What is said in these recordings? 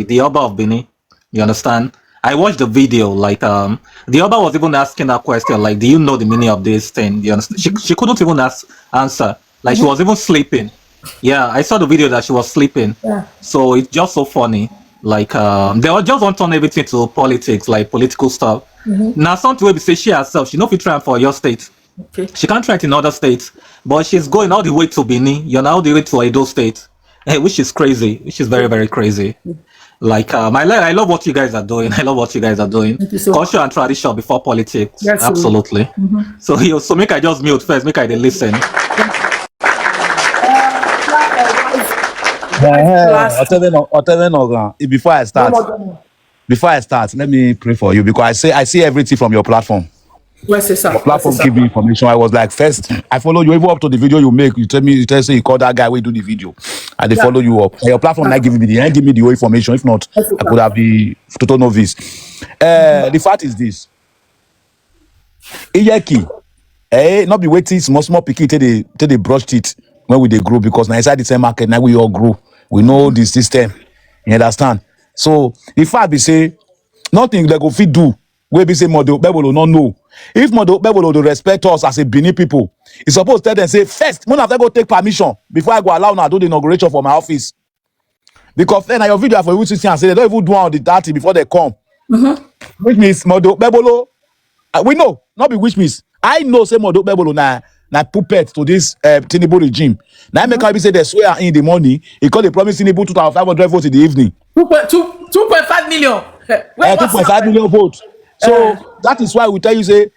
the Oba of Benin. You understand? I watched the video. Like the Oba was even asking that question. Like, do you know the meaning of this thing? You understand? She couldn't even answer. Like she was even sleeping. Yeah, I saw the video that she was sleeping. Yeah. So it's just so funny. Like they all just want to turn everything to politics, like political stuff. Now something will be say she herself, she know if you try for your state. Okay. She can't try it in other states, but she's going all the way to Benin, you know, all the way to Edo State, which is crazy, which is very, very crazy. Like, I love what you guys are doing. I love what you guys are doing. Thank you so Culture and tradition before politics. Yes, Absolutely. So make I just mute first, make I listen. Before I start, let me pray for you because I see everything from your platform. Yes, sir. Your platform give me information. I was like, first, I follow you even up to the video you make. You tell me, say you call that guy, we do the video, and they follow you up. Your platform not giving me the whole information. If not, I could have been total novice. The fact is this: Iyeki, not be waiting small picky till they brush teeth when we they grow because now inside the same market now we all grow. We know the system. You understand? So if I be say nothing they go fit do, we be say Mondo Okpebhelo no know. If Mondo Okpebhelo do respect us as a Benin people, it's supposed to tell them say first, when have to go take permission before I go allow now do the inauguration for my office. Because then your video for you to see and say they don't even do on the 30 before they come. Which means Mondo Okpebhelo, we know, not be which means I know say Mondo Okpebhelo na puppet to this Tinubu regime. Now make be say they swear in the money. He call the promise Tinubu 2,500 votes in the evening. 2.5 million. 2.5 million votes. So that is why we tell you say,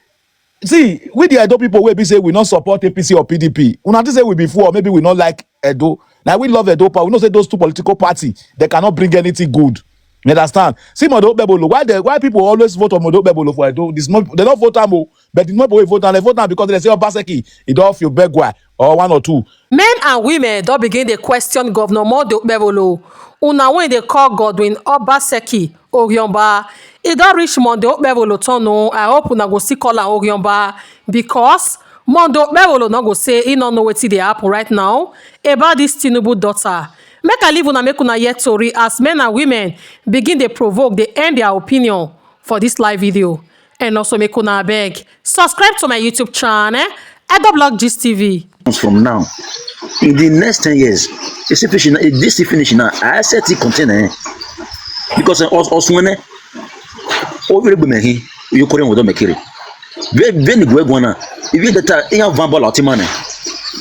see, we the Edo people will be say we not support APC or PDP. We not say we be for, or maybe we not like Edo. Now we love Edo, but we know say those two political parties they cannot bring anything good. You understand? See Mondo Okpebhelo, why people always vote on Mondo Okpebhelo for Edo? This not they don't vote am, but it's not people vote and they vote am because they say Obaseki, it don't feel begwa or one or two. Men and women don't begin to question Governor Mondo Okpebhelo. Una when they call Godwin Obaseki Oryomba, it don't reach Mondo Okpebhelo tono. I hope una go see call am Oryomba because Mondo Okpebhelo no go say he no know wetin dey happen right now about this Tinubu daughter. Make I leave una make una hear tori as men and women begin dey provoke, dey end their opinion for this live video. And also make una beg subscribe to my YouTube channel, Edoblog Gist TV. From now, in the next 10 years, this finish now, I said it contain because also when over the you couldn't with them carry. When you go on, if you get a vambal out money,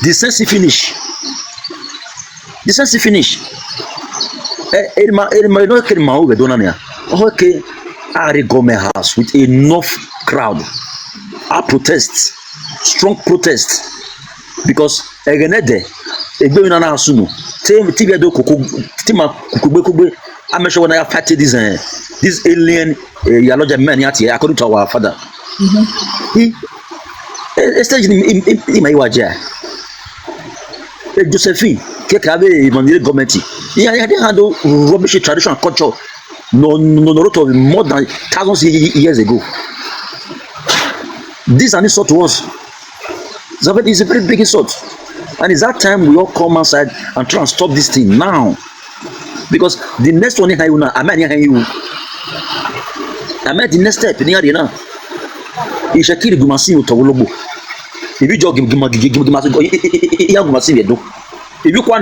the sense finish. The sense finish. Okay, I go my house with enough crowd. I protest, strong protest, because again there, egbe na na asuno. TV do koko, tima kukube. I'm sure when I fight this alien yaloja man here, according to our father. He stage in my waja. Josephine, kekabe even the government. Yeah, they handle rubbish tradition and culture. No, more than thousands of years ago. This and this sort was. It's a very big insult. And it's that time we all come outside and try and stop this thing now. Because the next one, I met the next step in the area now. If you kill Gumasi to Wolobo, if you jog Gumasi, if you want to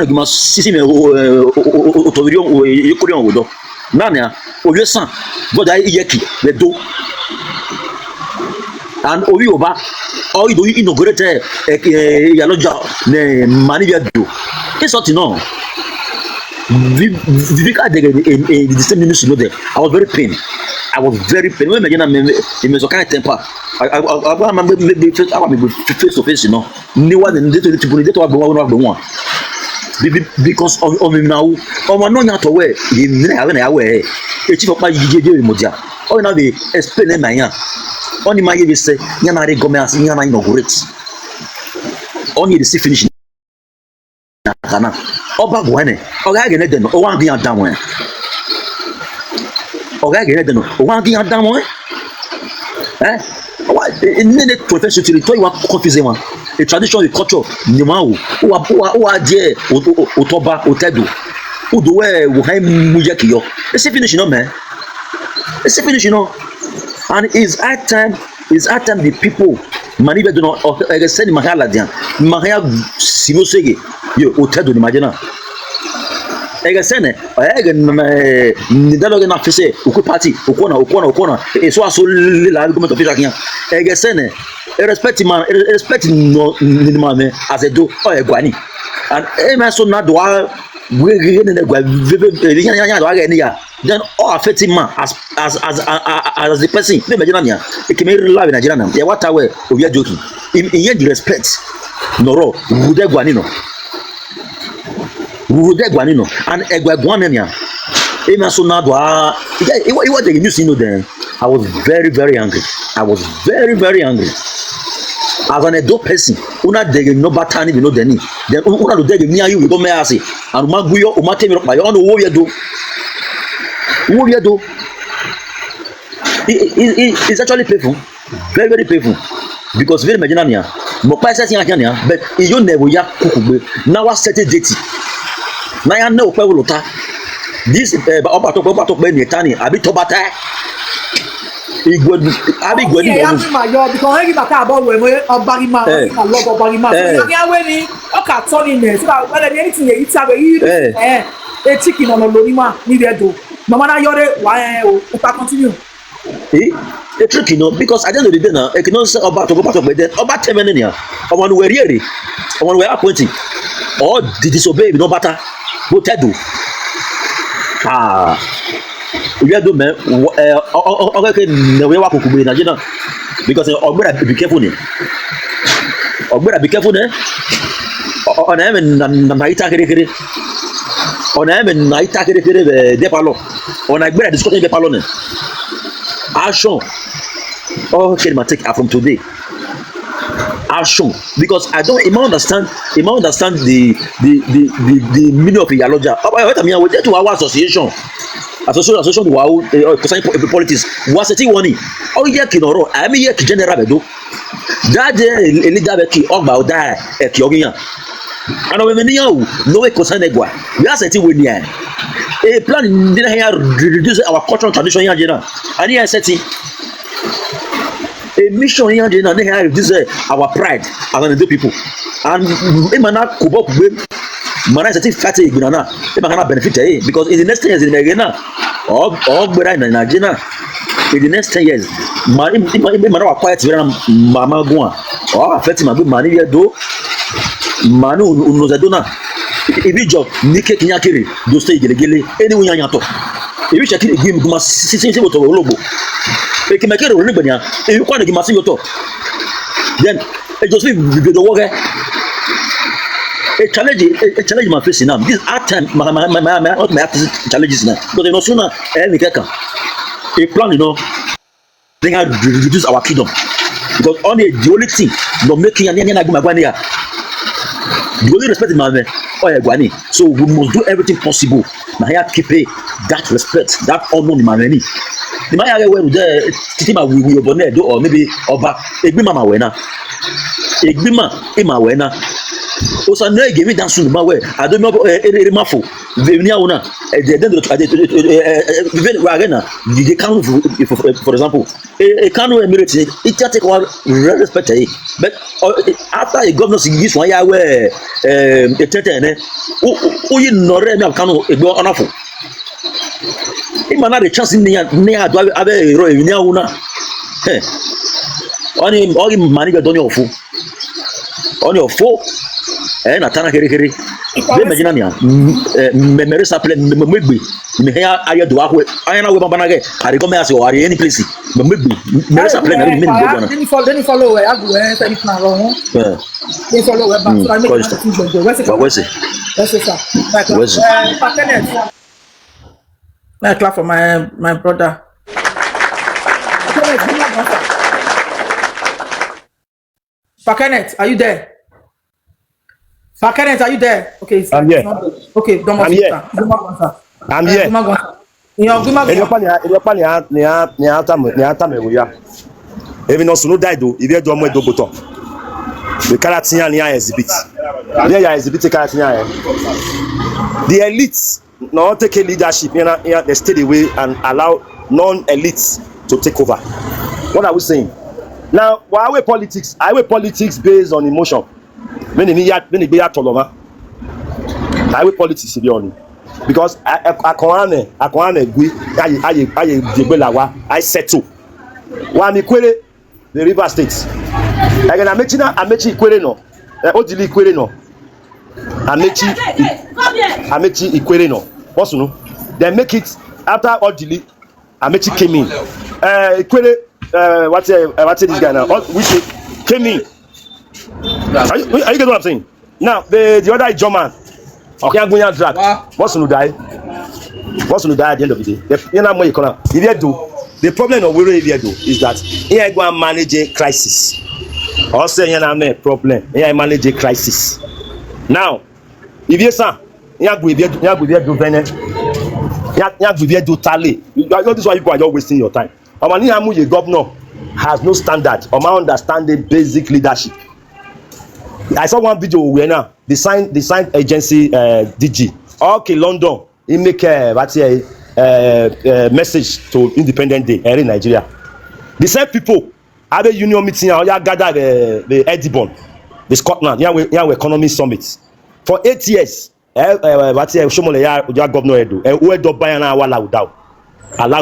Gumasi, you couldn't go. Nanya, Oyo San, God Iyeki, the do. And Oyoba, all you do inaugurate Yaloja, the Manivia do. It's not enough. Vivika the same news there. I was very pained. When I was a kind of temper. I want face to face, you know. No one in the one. Because of him now, or no not aware, you never know where a chief of my Moja. Oh, now they explain my young. Only my year say, Yanari Gomez, Yana inaugurate. Only the sea finish. Oba Guane, Ogagan, or one being down one. Ogagan, or one being down one. Eh? In the profession to the toy one confusing one. A traditional culture, Nimau, who are there, Otoba, Otedu. who do where we have Iyeki yo. It's a finish, you know, man. It's a finish, you know. And it's at time the people manibe do not send mahala dia. Mahaya simosege yo hotel do imagine. Send ni dalo na fese uku party ukona e so aso la government official kian. Send respect no ni man as a do o egwani. And e so na do we then all affecting man as the person they imagine nia e can live in Nigeria now yeah what way we are joking in the respect noro wude gwanino and egwagwan nia e me so na do it was the news you know then I was very angry. I was very angry. As an adult person, una dege no batani be no deni. Then una do dege me you we go me ase. And uma guyo uma temi rock my on wo we do. Wo we do. It's actually painful. Very painful. Because very imagine mo pa se tin akan but you never ya kukugbe. Na wa set date. Na ya na Okpebhelo ta. This oba to be ni tani abi to bata. Abi gwedi ya ma yo because he baka about we obarima love obarima so ya we ni o ka turn in so whether anything you eat abi e chicken on lo ni ma ni dey do mama na yore wa o pa continue a trick, you know, because at the end of the day now I cannot say about then about 10 minutes here on we really on we are pointing or the disobey no matter go tell do we are do man okay we wa kokugbe na jina because ogbera be careful ni on am na ita kere on am na ita kere de palo on agbera discuss de palo ni action okay ma take from today action because I don't even understand the meaning of Iyaloja what I mean we to our association wow concerning politics was it one oh Iyeki noro I mean Iyeki general bedo that Elizabeth ogba oda eki ogiyan and we many no way concern egwa we are setting we near a plan didn't here reduce our cultural tradition here general and here setting a mission here general here reduce our pride as the people and imana kubo kugbe mana setting fat igunana imana benefit because in the next 10 years in Nigeria or gbera in Nigeria in the next 10 years imana wa quiet very mama go or affect my money here do manu unozadona ibi job nike kinyakiri do stay gelegele anyway yanto ibi cheki game guma sisi moto ologbo e kimekere ro nigbanya e kwa de masi yoto then e just be the work a challenge my face now this hard time my challenges now because you know sooner we get a plan you know they have reduce our kingdom because only the only thing no making any agumagwania the only respect my man gwani so we must do everything possible na here keep that respect that honor in my many the man here where there titima we obone do or maybe oba egbima ma wena egbima e ma wena o sa no give me that soon ma we I don't know mafo venia una the wagena the count for example a count emirate it take one respect but after a governor this one ya where a tete o you no re me count egbo onafo imana the chance ni ado abe ro venia una oni maniga doni ofu oni ofo na tana kere be imagine nia me saple me megbe me ya aye do ahwe anya na we baba na ge ari go me as o ari any place me megbe me saple na me go na then follow where agu say it na wrong then follow where back so I make where's it sir I clap for my brother Kenneth, are you there? Kenneth, are you there? Okay, I'm here. Okay, don't I'm here. I'm here. Even no sunu die do, if you do mo do boto. The character ni exhibit. Yeah, exhibit character. The elite no take a leadership here they stay away and allow non-elites to take over. What are we saying? Now, why we politics? I we politics based on emotion. When they be at Toloma, I we politics be on because I I settle. Why me kwere the River State? Again, Amechi kwere no. Odili kwere no. Amechi Ikwere no. What's no? They make it after Odili. Amechi came in. Ikwere, what's this guy now? Which came in. Are you getting what I'm saying? Now the other German. Okay, I'm going to drag. What's no die? What's no die at the end of the day? You know what you call it? The problem of where you do is that here go and manage a crisis. Also, you know a problem. Here manage a crisis. Now, if you say, you do tally. This is why you are wasting your time. The governor has no standard or my understanding basic leadership. I saw one video where now the sign agency DG. Okay, London. He make message to Independent Day in Nigeria. The same people have a union meeting or you gather the Edinburgh, the Scotland, we economic summit. For 8 years, Shomole ya governor Edo, we do buy na allow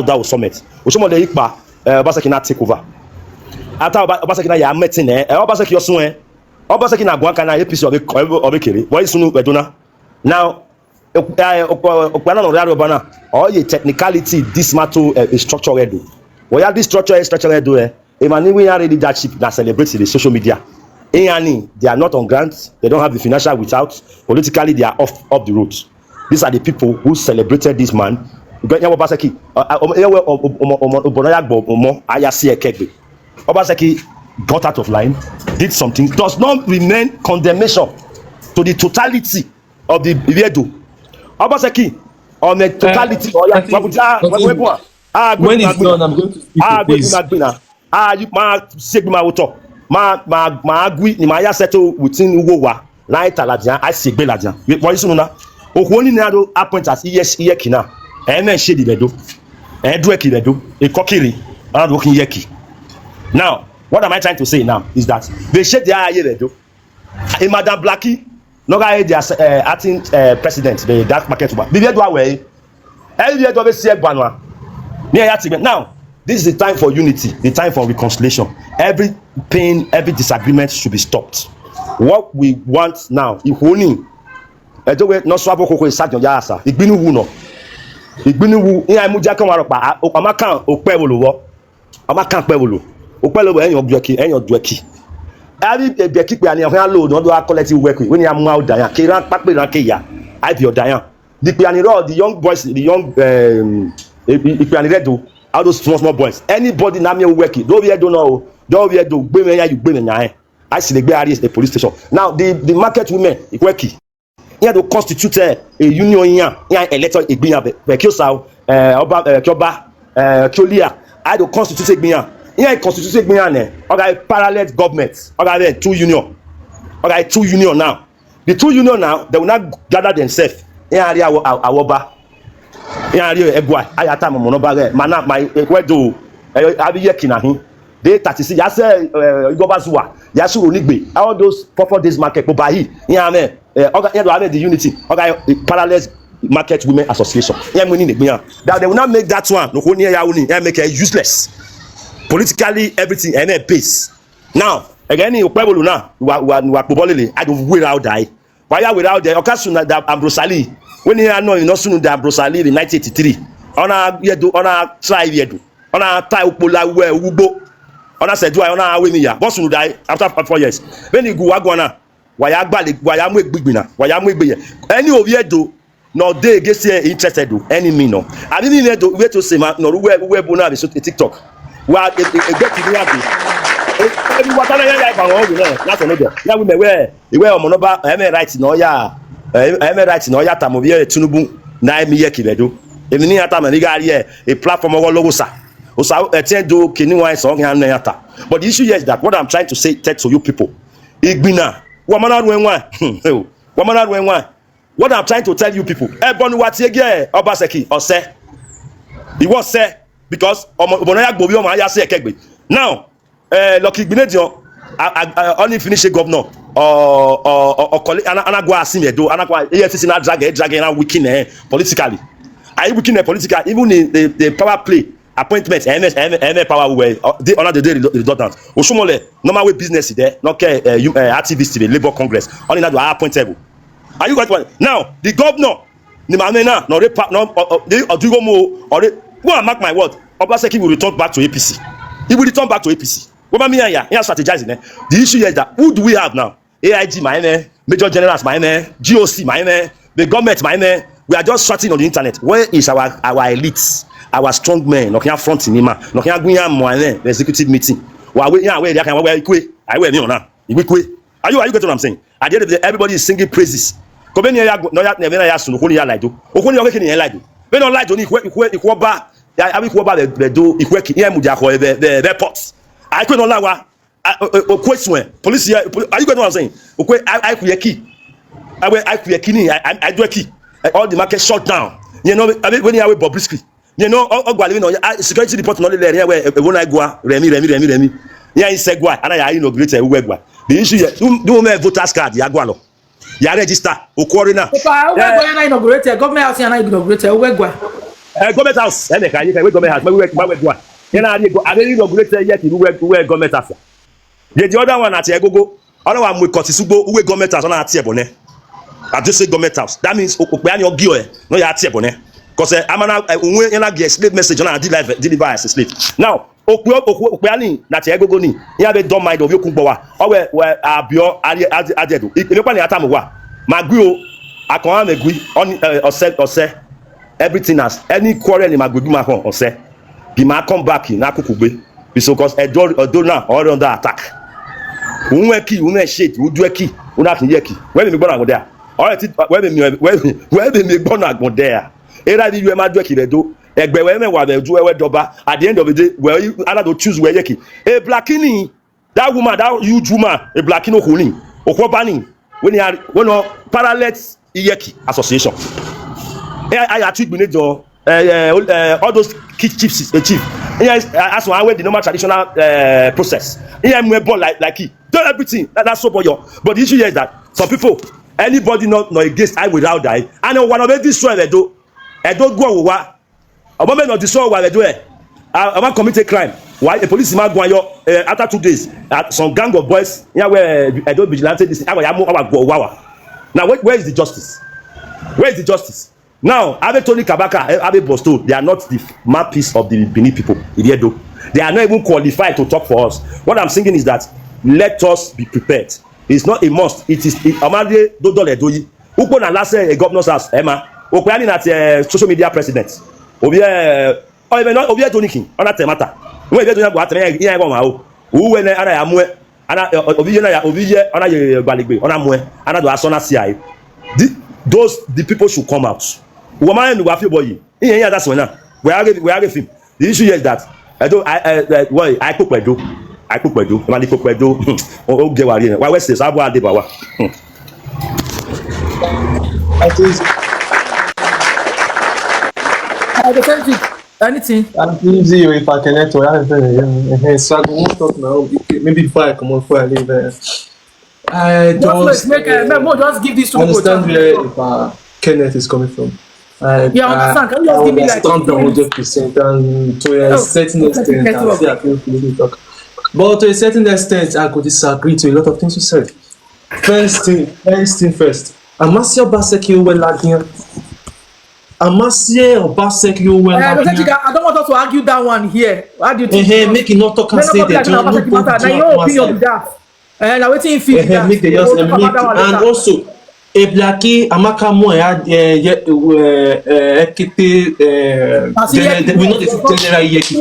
that summit. Shomole ikpa Obaseki na take over. After Obaseki na ya meeting Obaseki yosun Obaseki na gwan kana APC obekere. Boy sunu Edona. Now Okpebhelo no raro bana or a technicality dismantle a structure Edo. We have this structure Edo Emani we are ready leadership that celebrates the social media. They are not on grants, they don't have the financial without, politically they are off the road. These are the people who celebrated this man. Obaseki got out of line, did something, does not remain condemnation to the totality of the Iyeki. Obaseki on the totality when it's done, I'm going to speak you ma agree ni ma ya settle within Ugowa na Italadia I segbe ladian for you na okwoni na do appoint as Iyeki na men shade bedo do ekibedo e kokiri and working Iyeki. Now what am I trying to say now is that they shade the eye bedo a Madam Blackie no ga their acting president the dark market ba be do away every do be see egbanwa now this is the time for unity, the time for reconciliation. Every pain, every disagreement should be stopped. What we want now, if only no swap koko is your yasa. Igbinu wu no. Igbinu wu in amuja kan waro pa Amakan Okpebhelo wo. Amakan Okpebhelo. Okpebhelo en your dueki. Every beki pe ani an load no do collective work when you amu out dayan. Ke ran pape ran ke ya. I be your dayan. The young boys, the young Ipianiredo all those small boys. Anybody na me work it. Don't be do know. Don't be do gbe me ya you gbe me nya. I see the gbe area is the police station. Now the market women work. Here to constitute a union here. Here electoral igbiyan be kiosa oba kioba kiolia. I to constitute igbiyan. Here constitute igbiyan ne. Okay, parallel government. Okay, two union. Okay, two union now. The two union now they will not gather themselves. Here area awoba. Egwa ayata mono bare mana my wedo Iyeki na hin they 36 ya say igoba zuwa ya suru nigbe all those 4 days market go buy here me the unity okay parallel market women association here money nigbe that they will not make that one no ko ni ya uni make it useless politically everything base now again Okpebhelo now we Okpebhelo I don't without die why are without the occasion that Ambrosali when you know in Osunu da Ambrosali in 1983 ona try yedu ona tie Okpola we ugbo ona sedu ona we ya Osunu die after 4 years when you go wagwana waya gbale waya mu egbigbina waya mu egbe any of yedo no dey against interested do any me no abi ni yedo we to say ma no we bu na be so TikTok wa get ni ade every water ya ba won we na that's another ya we me we omo no ba right no ya right na oyata mo bi Tinubu na Iyeki bedo emi ni ata me ga ri a platform owo logo sa o sa do kini wan so yan na yata but the issue here is that what I'm trying to say to you people igbina wo mana ru enwa what I'm trying to tell you people, Ebonu Watiege Obaseki or say, he was say because Omonoya Gbobi Omo Aya say Ekegbe. Now, Lucky Gbenedion, I only finish a governor or Anagwa Asimedo, Anagwa EFCC na drag na weaken politically. I weaken politically, even the power play appointment, MS power were they honor the day redundant. Oshomole, normal way business there, not activist the Labour Congress, only that are appointable. Are you got one? Now, the governor, the Mamena, no, they Odugomo, or they, go and mark my word, Obaseki will return back to APC. He will return back to APC. What about me here? He has strategizing. The issue is that who do we have now? AIG, my name, Major Generals, my name, GOC, my name, the government, my name. We are just searching on the internet. Where is our elites, our strong men? Knocking out front in Nima, knocking out the executive meeting. Where they can wear equi. I wear me on now. Are you getting what I'm saying? At the end of the day, everybody is singing praises. Come here, no, never asked to Okoni like do. Okoni awakening like do. We don't like to Ikwoba. I will Ikwoba the do Iyeki here Mujako the airports. I couldn't allow question. Police here. Are you getting what I'm saying? Okay, I Iyeki. I Iyeki. I do a key. All the market shut down. You know, when you are with Bobrisky. You know, security report not there where when I go Remy. Yeah, in Segwa, and I inaugurate a Wegwa. The issue is do me voters card, Yagualo. Ya register, Okorina. Wegwa inaugurate government house and inaugurate Wegwa. Government house, and the government house, Wegwa. I inaugurate yet in government house. The other one at Yagogo, other one with Kotisugo, who government house on our Tiabone. I just say government house. That means Okpebhelo Gio, no ya Tiabone. Because I'm gonna get slave message on our deliver as a slave. Now, Okpebhelo that Yagogo ni, you have a dumb mind of Yokumboa, or where Abio Adedo. If you want to Atamuwa, Magrio, Akon Megui, or say everything has any quarrel in Maguduma or say, he might come back in Nakukube, because a donor or under attack. Unweki, Uneshit, Udueki, Iyeki. Where we go there? All right, where we go there? Either you are Madweki, do. At the end of the day, well, you are to choose where Iyeki. A blackini, that woman, that huge woman, a blackino hooning, or Kwabani, when you are parallel Iyeki association. I treat all those key chiefs, chief. That's why I went the normal traditional process. I'm born like he do everything. That's so for you. But the issue is that some people, anybody not against I without die, and one of them destroy they do. I don't go over. A woman not destroy what they do. I want commit a crime. Why a policeman go after 2 days? Some gang of boys, yeah, where I don't vigilante this. Now where is the justice? Where is the justice? Now, Abe Tony Kabaka, Abe Bosto, they are not the mouthpiece of the Benin people. They are not even qualified to talk for us. What I'm saying is that let us be prepared. It's not a must. It is Amade Dodole Doyi. Uko na last a governor's house, Emma. Okpebhelo at social media president. Obie Tony King, on that matter. When you don't have to hear about who when I am where Obie on a Baligbe, on a mwe, and I do Asona CI. The people should come out. Woman who have you boy. Yeah, that's when we are him. The issue is that I cook my do. Man, cook my do. Oh, get what in. Why West is Abu Adebawa? I think anything. I'm easy if I connect to that. So I won't talk now. Maybe before I come on, before I leave. I just just give this to understand where Kenneth is coming from. Understand. Can you just give me like 100% and to a certain extent, I think we talk. But to a certain extent, I could disagree to a lot of things you said. First thing first. Amasia Obaseki well again. Amasia Obaseki well again. I don't want us to argue that one here. How do you think? Make it not talk and say that your opinion with that. And I waiting for make the just and also a blackie Amaka mo we know the general Iyeki.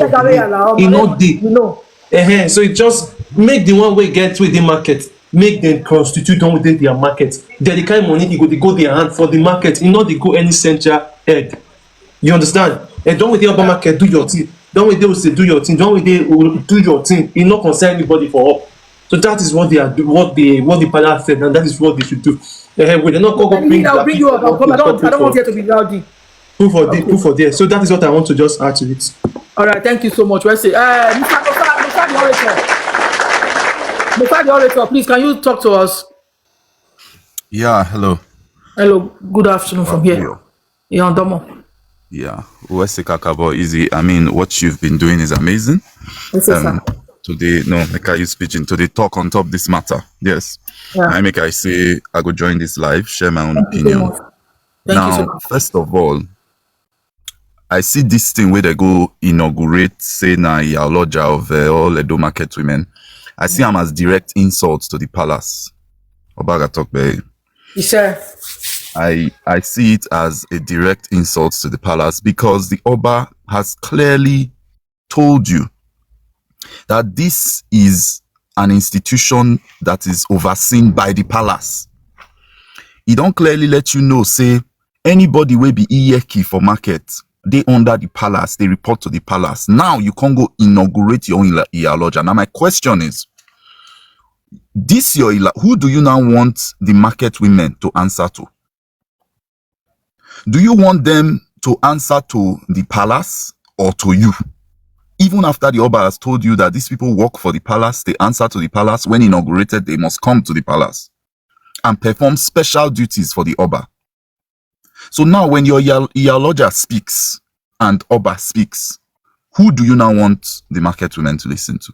He not dey. So it just make the one way get with the market. Make them constitute on within their market. Then the kind of money they go their hand for the market. You know they go any central head. You understand? And don't with the other market do your thing. Don't with they will say do your thing. Don't with they will do your thing. It not concern anybody for up. So that is what they are what the panel said, and that is what they should do. We did not go bring I'll bring you up. I'll come. I don't want you to be rowdy. Proof for there. So that is what I want to just add to it. All right, thank you so much. Wesley. Mr. the orator. Mr. the orator, please, can you talk to us? Yeah, hello. Hello, good afternoon from here. Yeah, Domo. Yeah, West Kakabo, easy. I mean, what you've been doing is amazing. Yes, sir. Today, no, make I use speaking today. Talk on top this matter. Yes. Yeah. I make I say I go join this live, share my own Thank opinion. you so much. Thank you so much. First of all, I see this thing where they go inaugurate, say na Iyaloja of all Edo market women. I see them as direct insults to the palace. Obaga Tokbe. Yes, sir. I see it as a direct insult to the palace because the Oba has clearly told you that this is an institution that is overseen by the palace. He don't clearly let you know, say, anybody will be Iyeki for market, they under the palace, they report to the palace. Now you can't go inaugurate your own Iyaloja. Now my question is, who do you now want the market women to answer to? Do you want them to answer to the palace or to you? Even after the Oba has told you that these people work for the palace, they answer to the palace. When inaugurated, they must come to the palace and perform special duties for the Oba. So now when your Iyaloja speaks and Oba speaks, who do you now want the market women to listen to?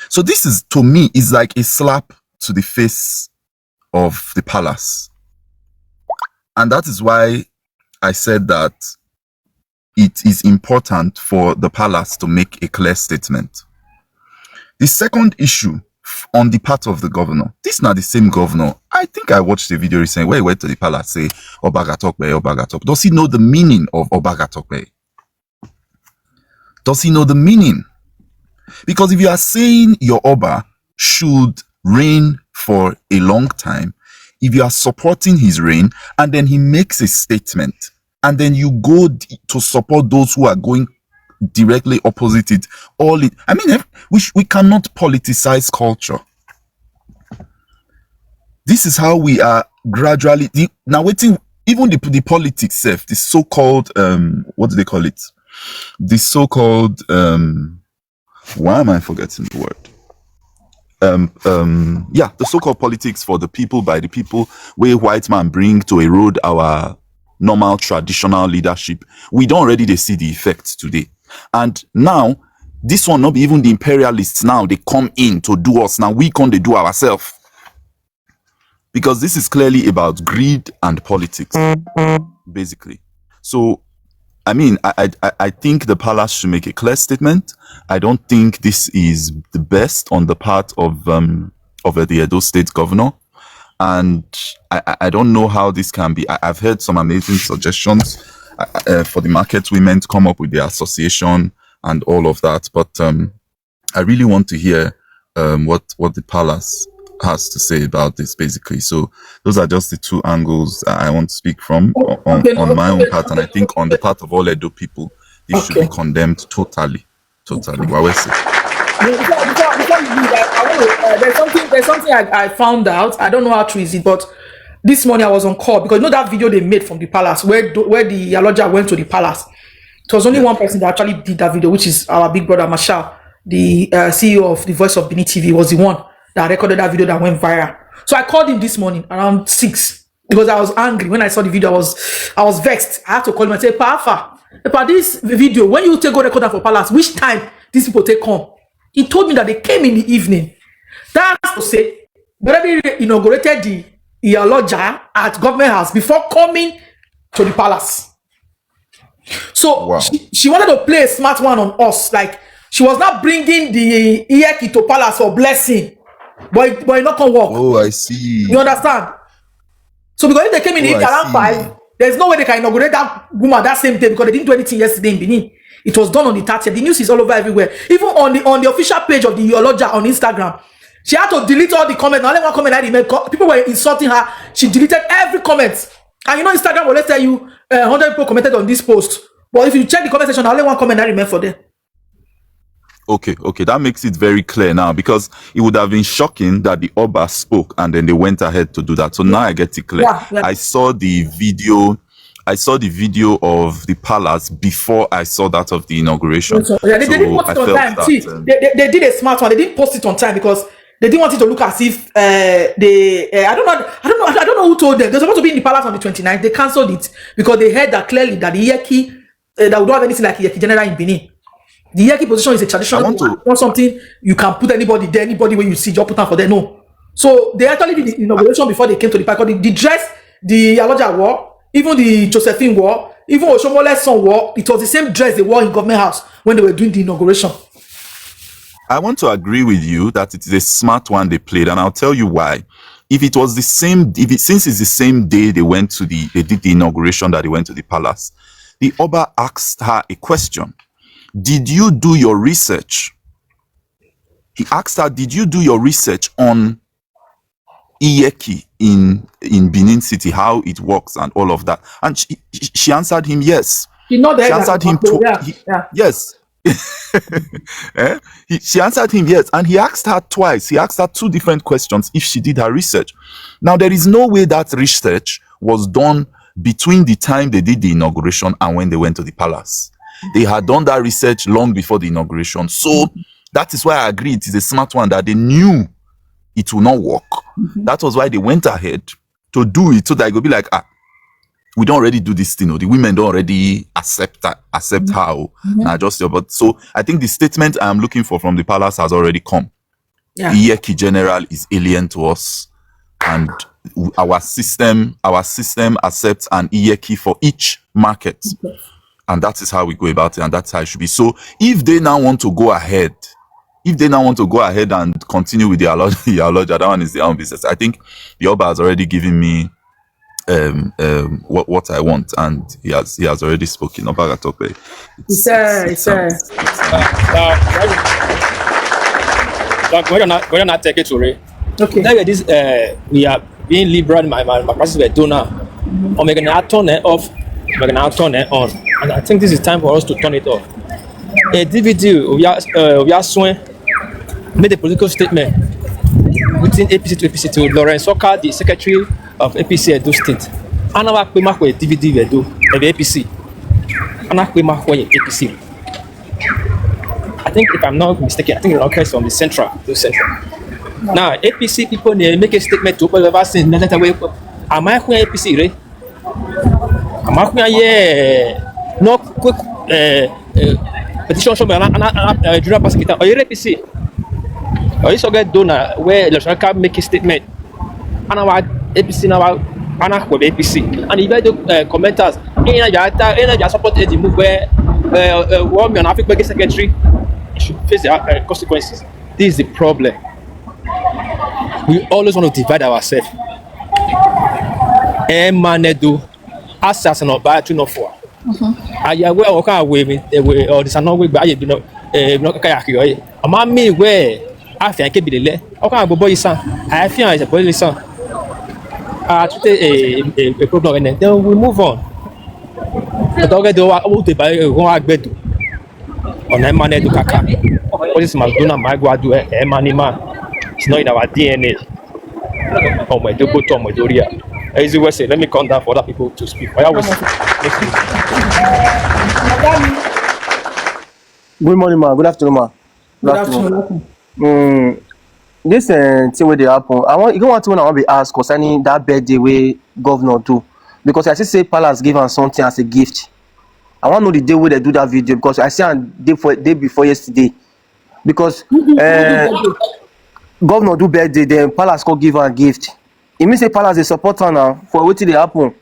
So this is, to me, is like a slap to the face of the palace. And that is why I said that it is important for the palace to make a clear statement. The second issue on the part of the governor, this is not the same governor. I think I watched the video recently where he went to the palace, say, Obaga Tokbe, Obaga Tokbe. Does he know the meaning of Obaga Tokbe? Does he know the meaning? Because if you are saying your Oba should reign for a long time, if you are supporting his reign and then he makes a statement and then you go to support those who are going directly opposite it, we cannot politicize culture. This is how we are gradually now waiting. Even the politics self, the so-called what do they call it? The so-called why am I forgetting the word? The so-called politics for the people, by the people, where white man bring to erode our normal traditional leadership. We don't already see the effects today. And now, this one not be even the imperialists now, they come in to do us. Now we can't do ourselves. Because this is clearly about greed and politics, basically. So, I mean, I think the palace should make a clear statement. I don't think this is the best on the part of the Edo State governor. And I don't know how this can be. I've heard some amazing suggestions for the market women to come up with their association and all of that. But I really want to hear what the palace has to say about this, basically. So those are just the two angles I want to speak from on my own part, and I think on the part of all Edo people, this should be condemned totally. Before you leave, there's something I found out. I don't know how true is it, but this morning I was on call because you know that video they made from the palace where the Iyaloja went to the palace. It was only one person that actually did that video, which is our big brother Marshall, the CEO of the Voice of Benin TV, was the one that recorded that video that went viral. So I called him this morning around 6 because I was angry when I saw the video. I was vexed. I had to call him and say, Papa, this video, when you take go record that for palace, which time these people take come? He told me that they came in the evening. That's to say, they already inaugurated the Iyaloja at government house before coming to the palace. So wow. she wanted to play a smart one on us. Like, she was not bringing the Iyeki to palace for blessing. But it not gonna work. Oh, I see. You understand? So because if they came in around 5, there's no way they can inaugurate that woman that same day because they didn't do anything yesterday in Benin. It was done on the 30th. The news is all over everywhere. Even on the official page of the Iyaloja on Instagram, she had to delete all the comments. Only one comment I made. People were insulting her. She deleted every comment. And you know Instagram will let's tell you 100 people commented on this post. But if you check the comment section, only one comment I remain for them. Okay, that makes it very clear now, because it would have been shocking that the Oba spoke and then they went ahead to do that. So now I get it clear. Yeah. I saw the video of the palace before I saw that of the inauguration. Yeah, they didn't post it on time. See, they did a smart one. They didn't post it on time because they didn't want it to look as if I don't know who told them. They're supposed to be in the palace on the 29th. They cancelled it because they heard that clearly that the Iyeki that would not have anything like Iyeki general in Benin. The Iyeki position is a traditional one. Not something you can put anybody there, anybody when you see, just put down for them. No. So they actually did the inauguration before they came to the park. The dress, the Aloja wore, even the Josephine wore, even Oshomole's son wore, it was the same dress they wore in government house when they were doing the inauguration. I want to agree with you that it is a smart one they played, and I'll tell you why. If it was the same, since it's the same day they did the inauguration that they went to the palace, the Oba asked her a question. Did you do your research? He asked her, did you do your research on Iyeki in Benin City, how it works and all of that? And she answered him yes. She answered him yes. She answered him yes, and he asked her twice. He asked her two different questions if she did her research. Now, there is no way that research was done between the time they did the inauguration and when they went to the palace. They had done that research long before the inauguration. So that is why I agree it is a smart one, that they knew it will not work. That was why they went ahead to do it, so that it would be like, we don't already do this thing, or the women don't already accept how. But so I think the statement I am looking for from the palace has already come. Yeah. Iyeki general is alien to us, and our system accepts an Iyeki for each market. And that is how we go about it, and that's how it should be. So if they now want to go ahead and continue with the Aloja, that one is their own business. I think the Oba has already given me what I want, and he has already spoken. Oba Okpebhelo. We're not take it to Ray. Okay. Now this we are being liberal. My classes were doing now. Or we're gonna turn it off. We're gonna turn it on. And I think this is time for us to turn it off. A DVD we are swing made a political statement within APC to APC to Lawrence Soka, the secretary of APC Edo State. And I pay my DVD we do the APC. And I pay my APC. I think if I'm not mistaken, I think it occurs from the central. Now APC people make a statement to open vaccine. Am I going APC, right? Am I going no quick petition show me and junior prosecutor or APC. Or you get donor where electoral can make a statement. And our APC now and with APC. And if I do commenters, I support the move where one man African secretary should face the consequences. This is the problem. We always want to divide ourselves. Manedo, assassin or bad to no for. I will walk away with or this another way. You know, not kayak. A man me where I think can be the lay. Okay, boy, son. I feel as a boy, son. A problem, and then we move on. The dog do what they buy one bed on a man to kaka. What is my donor, my guadu, a man? It's not in our DNA. Oh, my double tom, my doria. Easy way say, let me come down for other people to speak. I always good morning, ma. Good afternoon, ma. Good afternoon. This thing where they happen. You don't want to be asked concerning that birthday where governor do, because I see say palace give am something as a gift. I want to know the day where they do that video, because I see on day before yesterday, because governor do birthday, then palace go give am a gift. It means say palace they support her now for what they happen,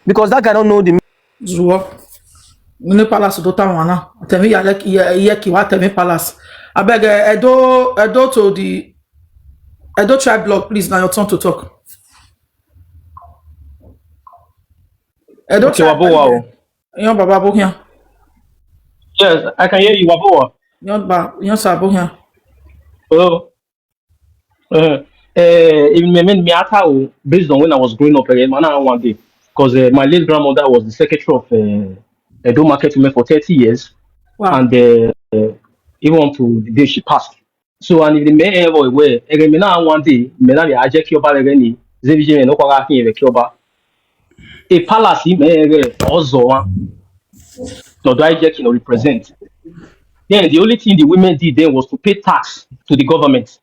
because that guy don't know the. No palace do tawana. Tell me Iyeki what tell me palace. I beg Edo to the Edo tribe blog, please. Now your turn to talk. Edo tribe. Baba here. Yes, I can hear you, Waboa. Yon Sabo here. Hello. It me based on when I was growing up again, one day, because my late grandmother was the secretary of Edo Market Women for 30 years. Wow. And even up to the day she passed. So and if the men ever were, again, me now one day, me now be aje kioba again, Zevije no kwa kin eve kioba. A palace me ozo no do I get represent. Then the only thing the women did then was to pay tax to the government,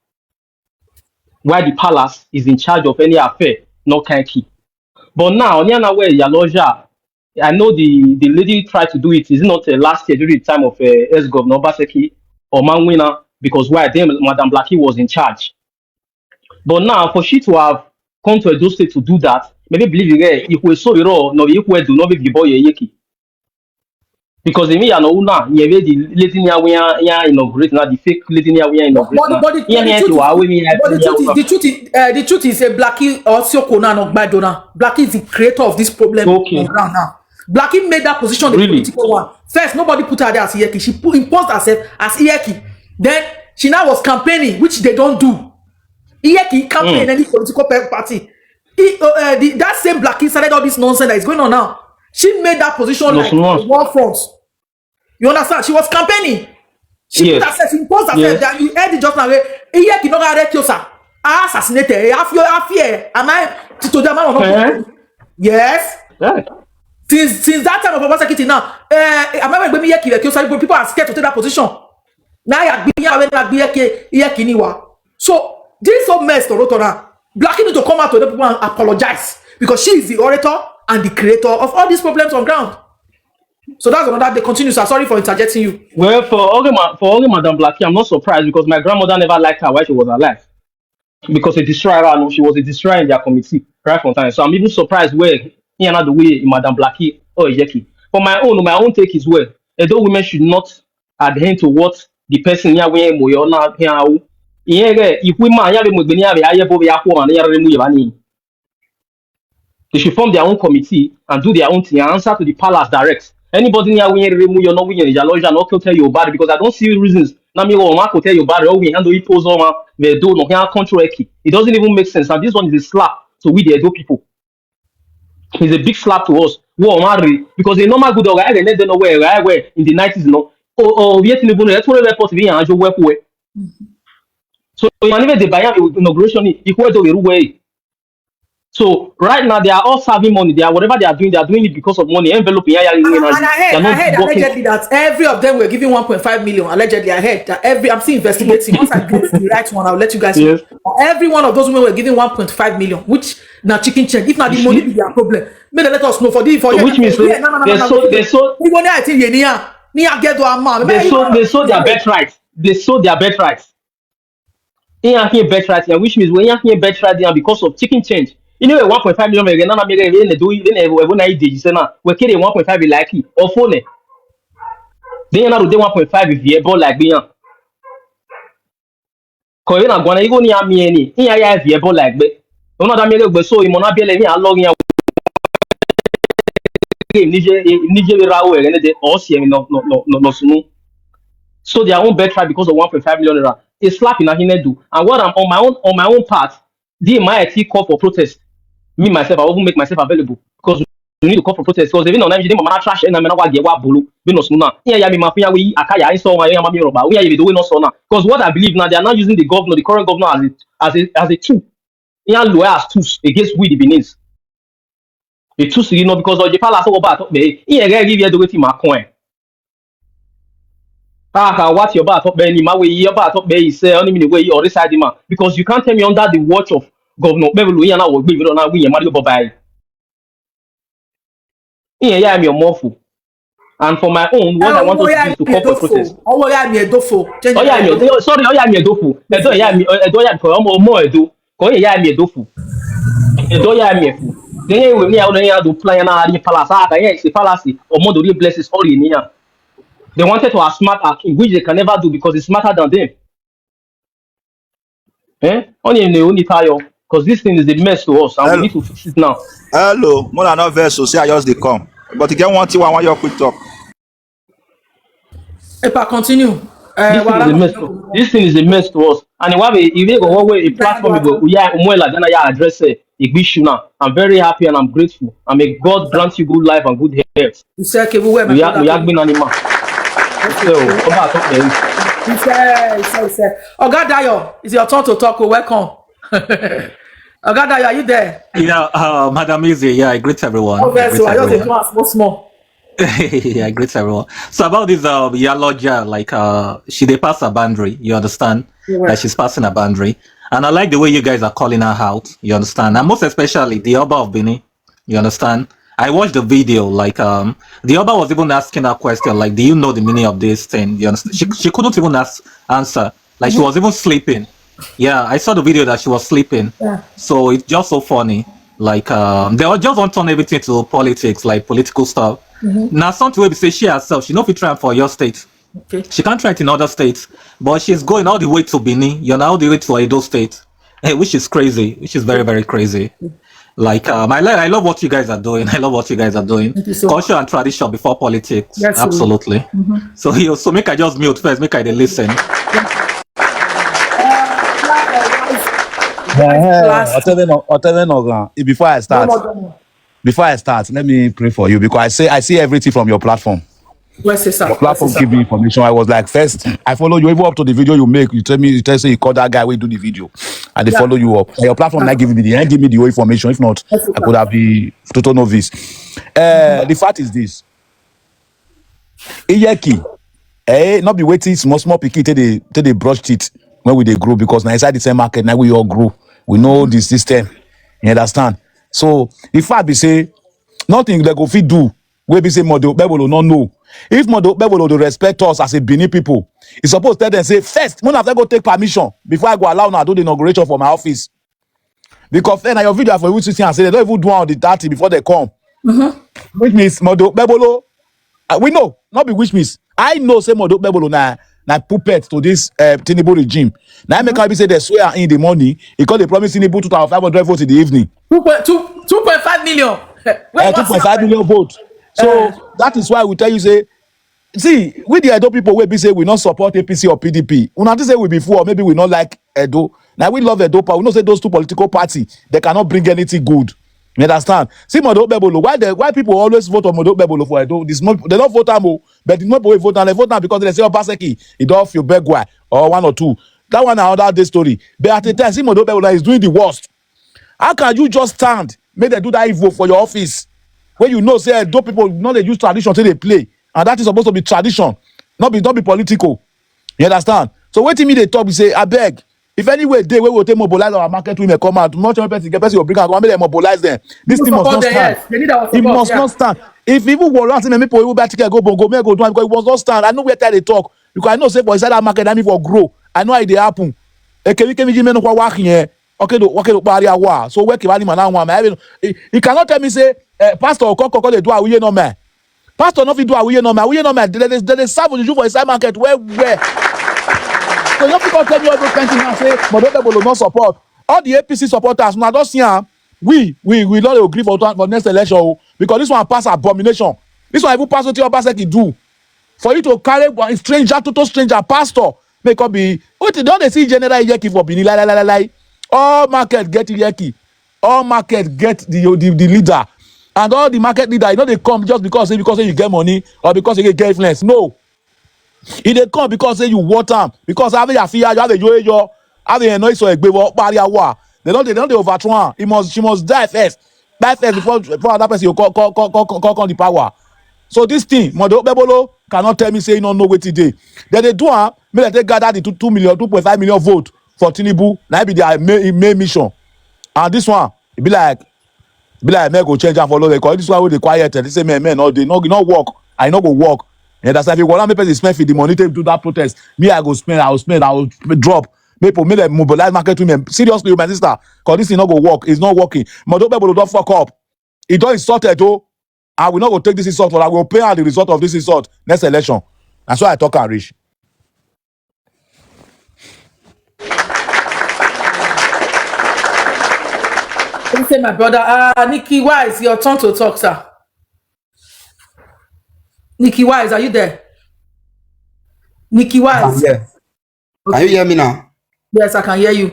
while the palace is in charge of any affair, not kind keep. But now, Nyana where Yaloja, I know the lady tried to do it. Is it not last year during the time of ex-governor Baseki or Manwina? Because why then Madam Blackie was in charge. But now, for she to have come to Edo State to do that, maybe believe it, if we saw it all, no, if we do not be the boy Iyeki. Because me, I know now, you the lady near we are inaugurate now, the fake lady near we are inaugurate now. The truth is a Blackie also Kona no Badona. Blackie is the creator of this problem on ground now. Blackie made that position the political one. First, nobody put her there as Iyeki. She imposed herself as Iyeki. Then she now was campaigning, which they don't do. Iyeki campaign any political party. That same Blackie started all this nonsense that is going on now. She made that position like war front. You understand? She was campaigning. She put herself, she imposed herself that you heard it just now. Iyeki no got Kyosa. I assassinated. I fear. Am I to the man? Yes. Since that time of Obaseki now, I remember when Iyeki Kyosa, people are scared to take that position. Now Iyeki niwa. So this is so messed up. Blackie need to come out to the people and apologize because she is the orator and the creator of all these problems on ground. So that's another day. Continue, sir. Sorry for interjecting you. Well, for all Madam Blackie, I'm not surprised because my grandmother never liked her while she was alive. Because a destroyer, no, she was a destroyer in their committee right from time. So I'm even surprised where he and the way Madam Blackie or Iyeki. For my own take is where although women should not adhere to what the person here we moyona here. If we man they should form their own committee and do their own thing and answer to the palace direct. Anybody near we remove your not winning your lodge and not tell you about it because I don't see reasons. Now me or Marco tell you about it or we handle it pose on the do no can control it. It doesn't even make sense. And this one is a slap to we the Edo people. It's a big slap to us. Because the normal good guy they don't know where in the 90s, you know. Or yet in the bonnet, report to be and you work away. So even the buy inauguration equal to the way. So right now they are all serving money. They are whatever they are doing it because of money. Envelope. And I heard allegedly that every of them were giving 1.5 million. Allegedly, I heard that I'm still investigating. Once I get the right one, I'll let you guys know. Every one of those women were giving 1.5 million, which now chicken change. If not the money be their problem, may they let us know for the for which means they sold they sold their birthright. They sold their birthright. Here birthright, which means when you hear birthright because of chicken change. You know, 1.5 million again. Nana make even do even when I did say now we carry 1.5 like or phone. Then you know do 1.5 if you ball like being. Cause you know gonna you go near me any. Here ya if you ball like be. You know that me go so you mona be let me along here. Nije rawo again de or see me no sunu. So their own birthright because of 1.5 million naira. A slap in a hand do. And what I'm on my own part, the mighty call for protest. Me myself, I will make myself available because we need to call for protest. Because even on them, mama trash and I'm not get what bulu. We no sooner. Yeah, me mafia we akaya I saw my mama roba. We are doing no sooner. Because what I believe now, they are not using the governor, the current governor as a tool. Yeah, lawyer as tools against we the Benin's. The tools, you know, because of the palace over top me. Yeah, give you the way to my coin. What your back up any my way your back up is only minute way or this side man because you can't tell me under the watch of Governor Okpebhelo and I will be on we Mario Bobai. Yeah, I'm your morpho. And for my own, what I want us to do is to call for protest. Oh, yeah, me a dofo. Sorry, oh, yeah, me a dofu. I don't more do. Call yeah, me a dofu. Yeah, me a fool. Then we only have to plan a palace. It's a fallacy or more to blesses all in here. They wanted to outsmart our king, which they can never do because it's smarter than them. Only tire because this thing is a mess to us and we need to fix it now. Hello, more than not verse, say I just they come. But you get one thing, I want your quick talk. If I continue, this thing is a mess to us. And if they go one way, a platform we are address it issue now. I'm very happy and I'm grateful. And may God grant you good life and good health. we are being animal. So, come back talk there. He said. Oga Dayo, it's your turn to talk. Welcome. Oga Dayo, are you there? Yeah, Madam Easy, yeah, I greet everyone. Oh, I greet so I just everyone. want small. Yeah, I greet everyone. So about this Yaloja, like she dey pass a boundary, you understand? Yeah. Like she's passing a boundary. And I like the way you guys are calling her out, you understand? And most especially the Oba of Benin, you understand? I watched the video, like the Oba was even asking her question, like, do you know the meaning of this thing? You understand? She couldn't even answer. Like she was even sleeping. Yeah, I saw the video that she was sleeping. Yeah. So it's just so funny. Like they all just want to turn everything to politics, like political stuff. Now something will be say she herself, she know if you try for your state. Okay. She can't try it in other states, but she's going all the way to Benin, you know, all the way to Edo State, which is crazy, which is very, very crazy. Like I love what you guys are doing. I love what you guys are doing. So Culture and tradition before politics. Yes, absolutely. So make I just mute first, make I listen. Before I start, let me pray for you because I see everything from your platform. Your platform give me information. I was like, first, I follow you even up to the video you make. You tell say you call that guy, we do the video, and they follow you up. Your platform not giving me give me the whole information. If not, I could have been total novice. The fact is this: Iyeki, not be waiting small picky till they brush teeth when we they grow because now inside the same market now we all grow. We know the system. You understand? So if I be say nothing they go fit do, we be say Model Okpebhelo no know. If Model Okpebhelo they respect us as a Benin people, it's supposed to tell them say first, when have to go take permission before I go allow now do the inauguration for my office. Because then your video for you to see and say they don't even do on the 30 before they come. Which means Model Okpebhelo, we know, not be which means I know say Model Okpebhelo na puppet to this Tinubu regime. Now I make her be say they swear in the money because they promise Tinubu 2,500 votes in the evening. 2.5 million. 2.5 million votes. So that is why we tell you say, see, we the Edo people will be say we not support APC or PDP. We not say we be fool or maybe we not like Edo. Now we love Edo, but we know say those two political parties they cannot bring anything good. You understand? See Model Okpebhelo, why people always vote on Model Okpebhelo for Edo? They don't vote am, but the people vote and they vote am because they say Obaseki, he don't feel Begwa or one or two. That one another day story. But at the time, see Model Okpebhelo is doing the worst. How can you just stand, make them do that evil for your office? When you know, say, those people, not they use tradition till they play. And that is supposed to be tradition, not be political. You understand? So wait till me they talk, we say, I beg, if anyway they will take mobilize our market women come out, much of person will bring out, make them mobilize them. This thing must not stand. It must not stand. If even warrants and people will back go bongo, may go down because it must not stand. I know where they talk. Because I know say for inside that market, I mean for grow. I know how they happen. Okay, barrier war. So where can man? He cannot tell me say pastor or call they do awuye no man. Pastor not fit do awuye no man. Awuye no man. They serve the for inside market where. So you people tell me all those things and say Model Okpebhelo not support. All the APC supporters now don't see we not agree for next election because this one pass abomination. This one even pass what your Obaseki do. For you to carry one stranger, total stranger, pastor, make up be. What don't they see General Iyeki for Benin? Like. All market get Iyeki. All market get the leader. And all the market leader, you know they come just because you get money or because you get influence. No. If they come because you want them, because have a fear, you have a yo, have a noise or a barrier war. They don't overthrow her. She must die first. Die first before that person you call the power. So this thing, Model Okpebhelo cannot tell me say you don't know what today. Then they do make they gather the 2.5 million vote for Tinubu. Now be their main mission. And this one, it be like men go change and follow the because this one with the quiet. They say men all day, not work. I not go work. And that's why if you want to make spend for the money to do that protest, me I will drop. Make them mobilize market women. Seriously, my sister, because this is not go work. It's not working. Model Okpebhelo don't fuck up. It don't insult it though. I will not go take this insult, but I will pay out the result of this insult next election. That's why I talk and reach. Don't say my brother. Nikki Wise, your turn to talk, sir. Nikki Wise, are you there? Nikki Wise. Yeah. Okay. Can you hear me now? Yes, I can hear you.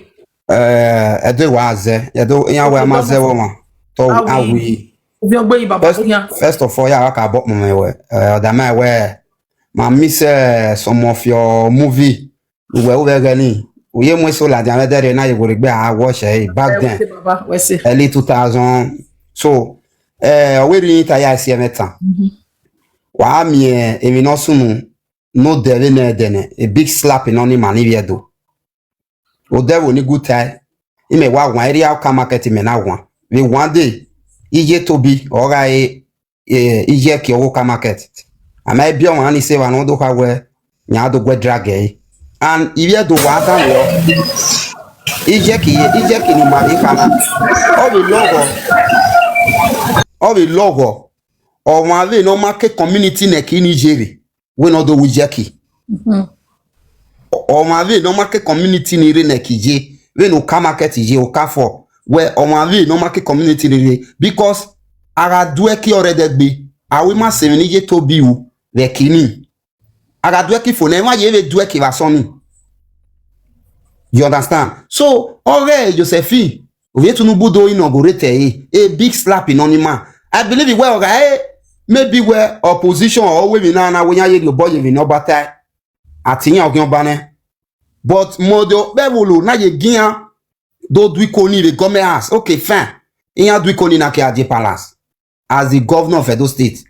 Edo waze, edo yawe amaze woma. To awi. First of all, yeah, I can bought my way. The man where I miss some of your movie. We were over again. We went so like the other day. Now you go to I watch back then. Early 2000. So, we didn't tire see anything. Wa mi emi no sunu no dere na dene a big slap in on him and if do. O there will good time. He may wa one area ka market me na one. We one day ije to be or Iyeki oka market. I might be on any say one odo ka we nya do gwe drag and if do wa dan we Iyeki ni mari kana. All the logo or one no market community neck in Nigeria. We no do Iyeki. Or my no market community ni re nekije. We no ka market ije o ka for. Where or my no market community ni because aga dueki already be. Awi ma se ni je to bi u le kini. Aga dueki for na ye we dueki va soni. You understand? So, already Josephine, we to no budo inaugurate a big slap in onima. I believe it well, maybe where opposition or we na when you boy you no battle. Atinya ogun bane. But modo Okpebhelo na ye gian do dwikoni the government house. Okay, fine. Inya dwikoni na ke aje palace as the governor of Edo State.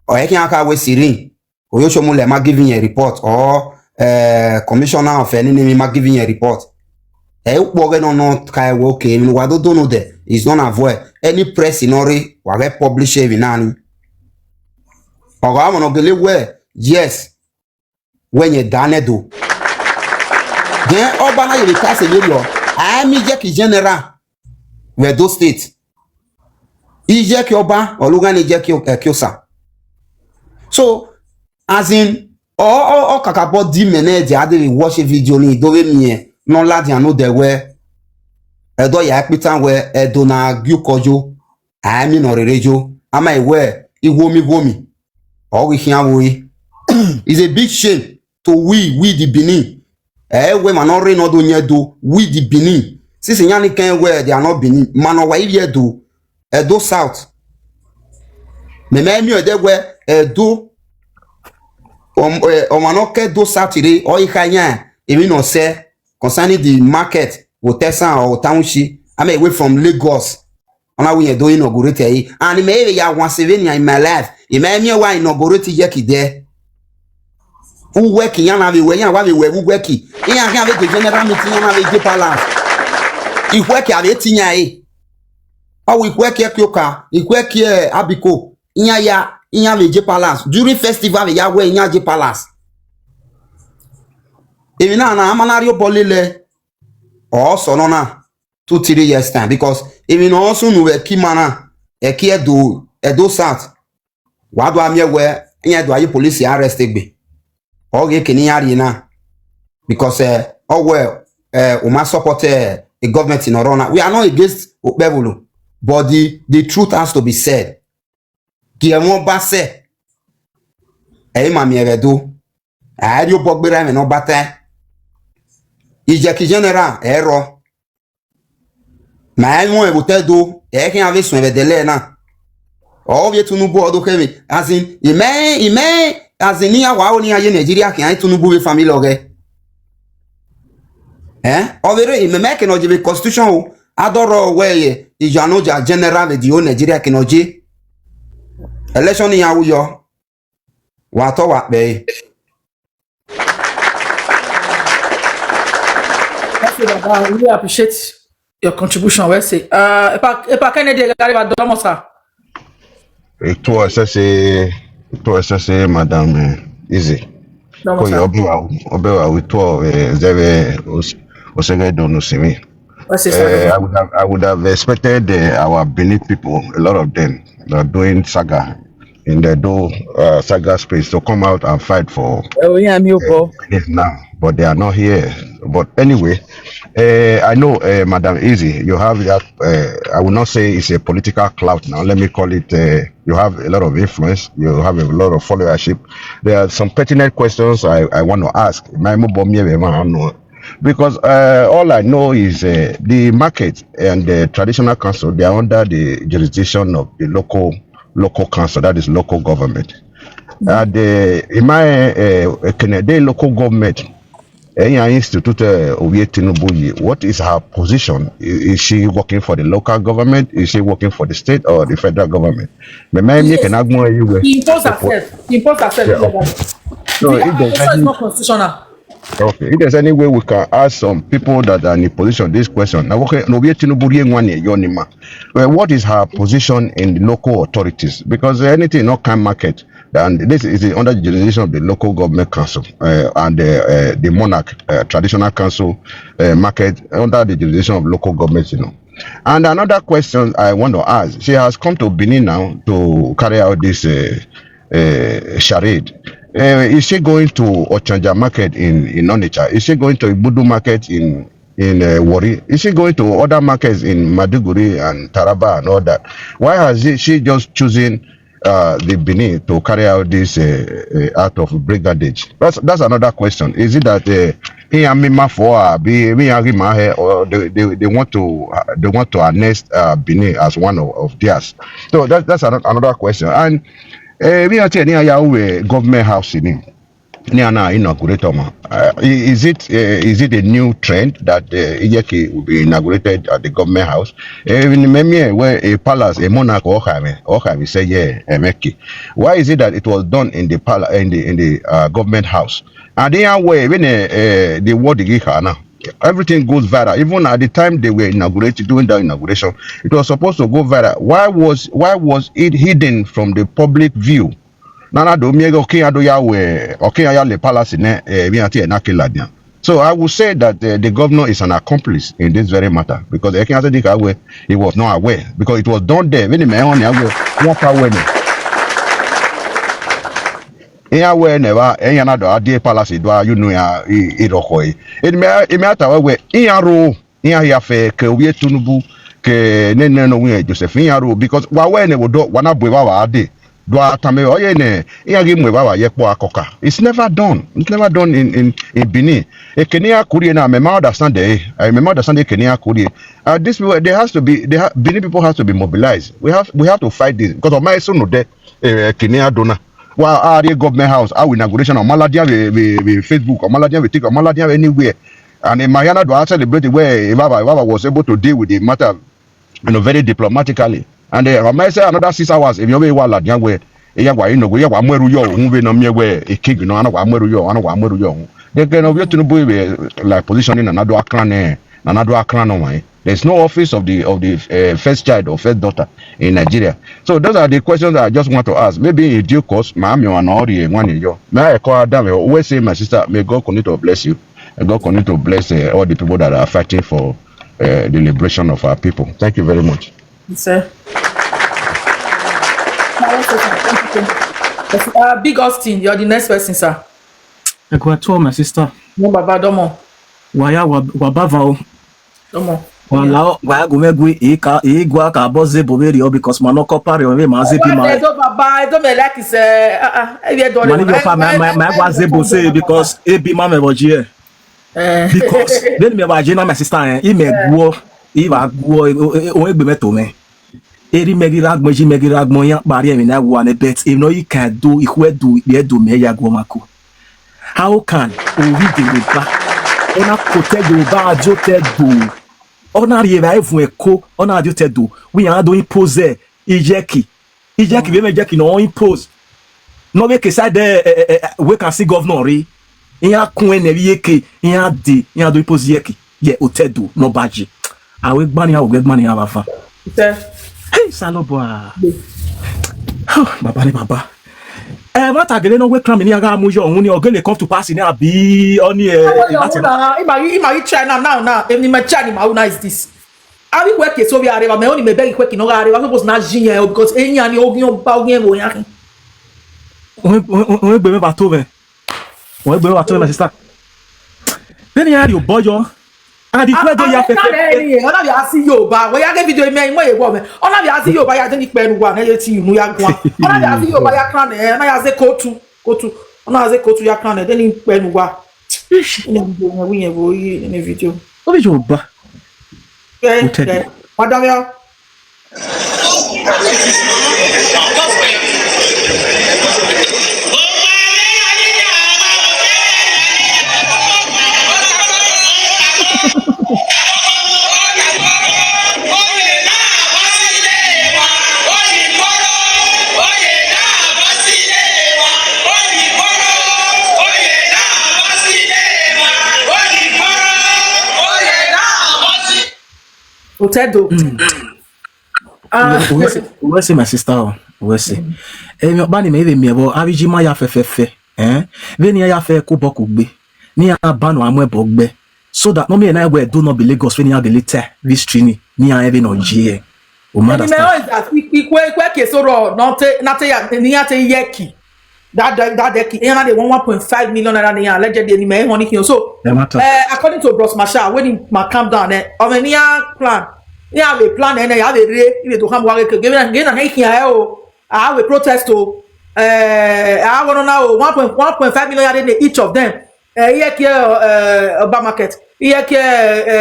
Or you can aka we sirin. Oyoshomo ma giving a report or commissioner of any ma giving a report. Ukboge no kai okay, we don't know there. It's not avoid any press in ori we publish every nani. Or I want to believe where yes when you done do. Then Obana you pass a video. I am Iyeki general Edo State. Iyeki Oba or Lugan Iyeki Kyosa. So as in all kakabo di mene di ade watch a video ni do me no lad ya no de we edo ya pitan we edo na gyukojo I mean or rejo am I where iwomi or we here we is a big shame to we the Benin. We man no re no do nyedo we the Benin. Since nyani can where they are not Benin man o wa here do Edo South. Me mi o de we Edo manoke do Saturday or ikanya even no say concerning the market Wotesan or township I'm away from Lagos. And we are doing inaugurate and maybe ya one seven in my life. It may me why inaugurate Iyeki there. Who working yana we who working. In have the general meeting yana we palace. If work ya etinya how we work here kyoka, if work here abiko. Inya we palace during festival ya we inya palace. Even na amanario bolile or sonona 2-3 years time because even also no we kimana Edo South. What do I mean where inya do ayi police arrest be. Oge keni yari na because we must support the government in Orona. We are not against Okpebhelo, but the truth has to be said. Kiemo base mami eredo ayo bogbera me no bata Iyeki general ero ma mo ebotedo kin ave sun evedele na o vie Tinubu odo kemi as in ime as in ya wa oni aye Nigeria kin Tinubu we family oge overe ime me kin oje constitution o adoro we ijanoja general the Nigeria kin oje election ya uyo wa to wa pe I really appreciate your contribution. Well, say, if I can do it, to assess Madam Easy. Ko yo obewa with to zeve osege don't see me. I would have expected our Benin people, a lot of them that are doing saga in the saga space to come out and fight for Benin now, but they are not here. But anyway, I know, Madam Easy, you have that, I will not say it's a political clout now, let me call it, you have a lot of influence, you have a lot of followership. There are some pertinent questions I want to ask. Because all I know is the market and the traditional council, they are under the jurisdiction of the local council, that is local government. In my Canada local government, any institute Oye Tinubu, what is her position? Is she working for the local government? Is she working for the state or the federal government? Yes. He imposed herself. He imposed herself. Yeah, okay. So if there's It's not constitutional. okay, if there's any way we can ask some people that are in a position this question. Now, okay, what is her position in the local authorities? Because anything not can market, and this is under the jurisdiction of the local government council and the monarch traditional council market under the jurisdiction of local governments, And another question I want to ask: she has come to Benin now to carry out this charade. Is she going to Ochanja market in Onitsha? Is she going to Ibudu market in Wari? Is she going to other markets in Maduguri and Taraba and all that? Why has she just choosing the Benin to carry out this act of brigandage? That's another question. Is it that he and Mima for or they want to annex Benin as one of theirs? So that's another question. And we are telling you government house in inaugurator. Is it a new trend that Iyeki will be inaugurated at the government house? In where a palace, a monarch, Okpebhelo say Emeki. Why is it that it was done in the government house? And then where when the word now, everything goes viral. Even at the time they were inaugurated, doing the inauguration, it was supposed to go viral. Why was it hidden from the public view? Nana do miego okay ado ya we okay ya le palace ne na kiladian. So I would say that the governor is an accomplice in this very matter because he was not aware because it was done there. When the man on never any do ade palace do you know ya irokoi. It me ata we ro ya fe ke Oye Tinubu ke ne no we Joseph ro because wa we ne wodo wana bwe wa ade. It's never done. It's never done in Benin. Kenya Korea now. I understand the Kenya Korea. This there has to be. Benin people has to be mobilized. We have to fight this because of my son no there. Kenya donor. Well, our government house, our inauguration on Maladia with Facebook, or Maladia with TikTok, Maladia anywhere. And in Mayana do I celebrate where Baba was able to deal with the matter, very diplomatically. And I say another 6 hours if you be wala diangwe eyagwa inogo yagwa mweru yo hunwe no myewe ekigi no anagwa mweru yo they can Oye Tinubu like positioning another akran no why there's no office of the first child or first daughter in Nigeria. So those are the questions that I just want to ask. Maybe in due course maami wanori one yo may I call Adam always say my sister, may God continue to bless you and God continue to bless all the people that are fighting for the liberation of our people. Thank you very much. Sir. Big Austin, you're the next person, sir. I go to my sister. No, Baba, domo. Waya wabava. Domo. Wala waya go megwe igwa ka boze boberi because manoko pare we maze bi ma. Baba, don't me like is Mani go fa my gwaze bose because e bi ma me boje. Because then me waje na my sister e me guo e va guo o egbe meto me. Eri megiragmo ya bari me na one bet if no you can do ikwedu do me ya go mako. How can we the ba ona kote do ba ajote do ona rieva evun eko ona ajote do we are do impose Iyeki we me Iyeki no impose no we kesa de we can see governor ri iya kun ene Iyeki iya do impose Iyeki ye otedo no baji awe gbani abafa hey saloboa baba what agele no we cram ni aga amujo ohun ni ogele come to pass ni abi oni Ima China now if ni ma China ma una is this abi kweke so bi areva me oni me beg kweke no areva suppose na jin because enya ni ogun ba ogun wo yan o gbe me ba to me my sister then ya ri o boyo and the kwedo ya pepe ona bi asi Yoruba we ya ge video me mo ye wo me ona bi asi Yoruba ya ni penu wa na ye ti inu ya gwa ona bi asi Yoruba ya kran na ya ze kotu ona ze kotu ya kran de ni penu wa ni wo ni video o bi Yoruba madam ya Potato. Where see my sister? Where see? Mi bani me even me bo abiji ma ya fe. Veni ya fe ko boku gbe. Ni ya banu amwe bogbe. So that no me na we do not be Lagos when you the later this training. Ni ya even on GA. O Is that ikwe kesoro not ya ni ate Iyeki. That Iyeki na the 1.5 million naira ni allegedly ni me honey so according to Bros Masha when he calm down plan you have a plan and you have a re to come work again na here I have a protest I want to know 1.5 million in each of them Iyeki Oba market Iyeki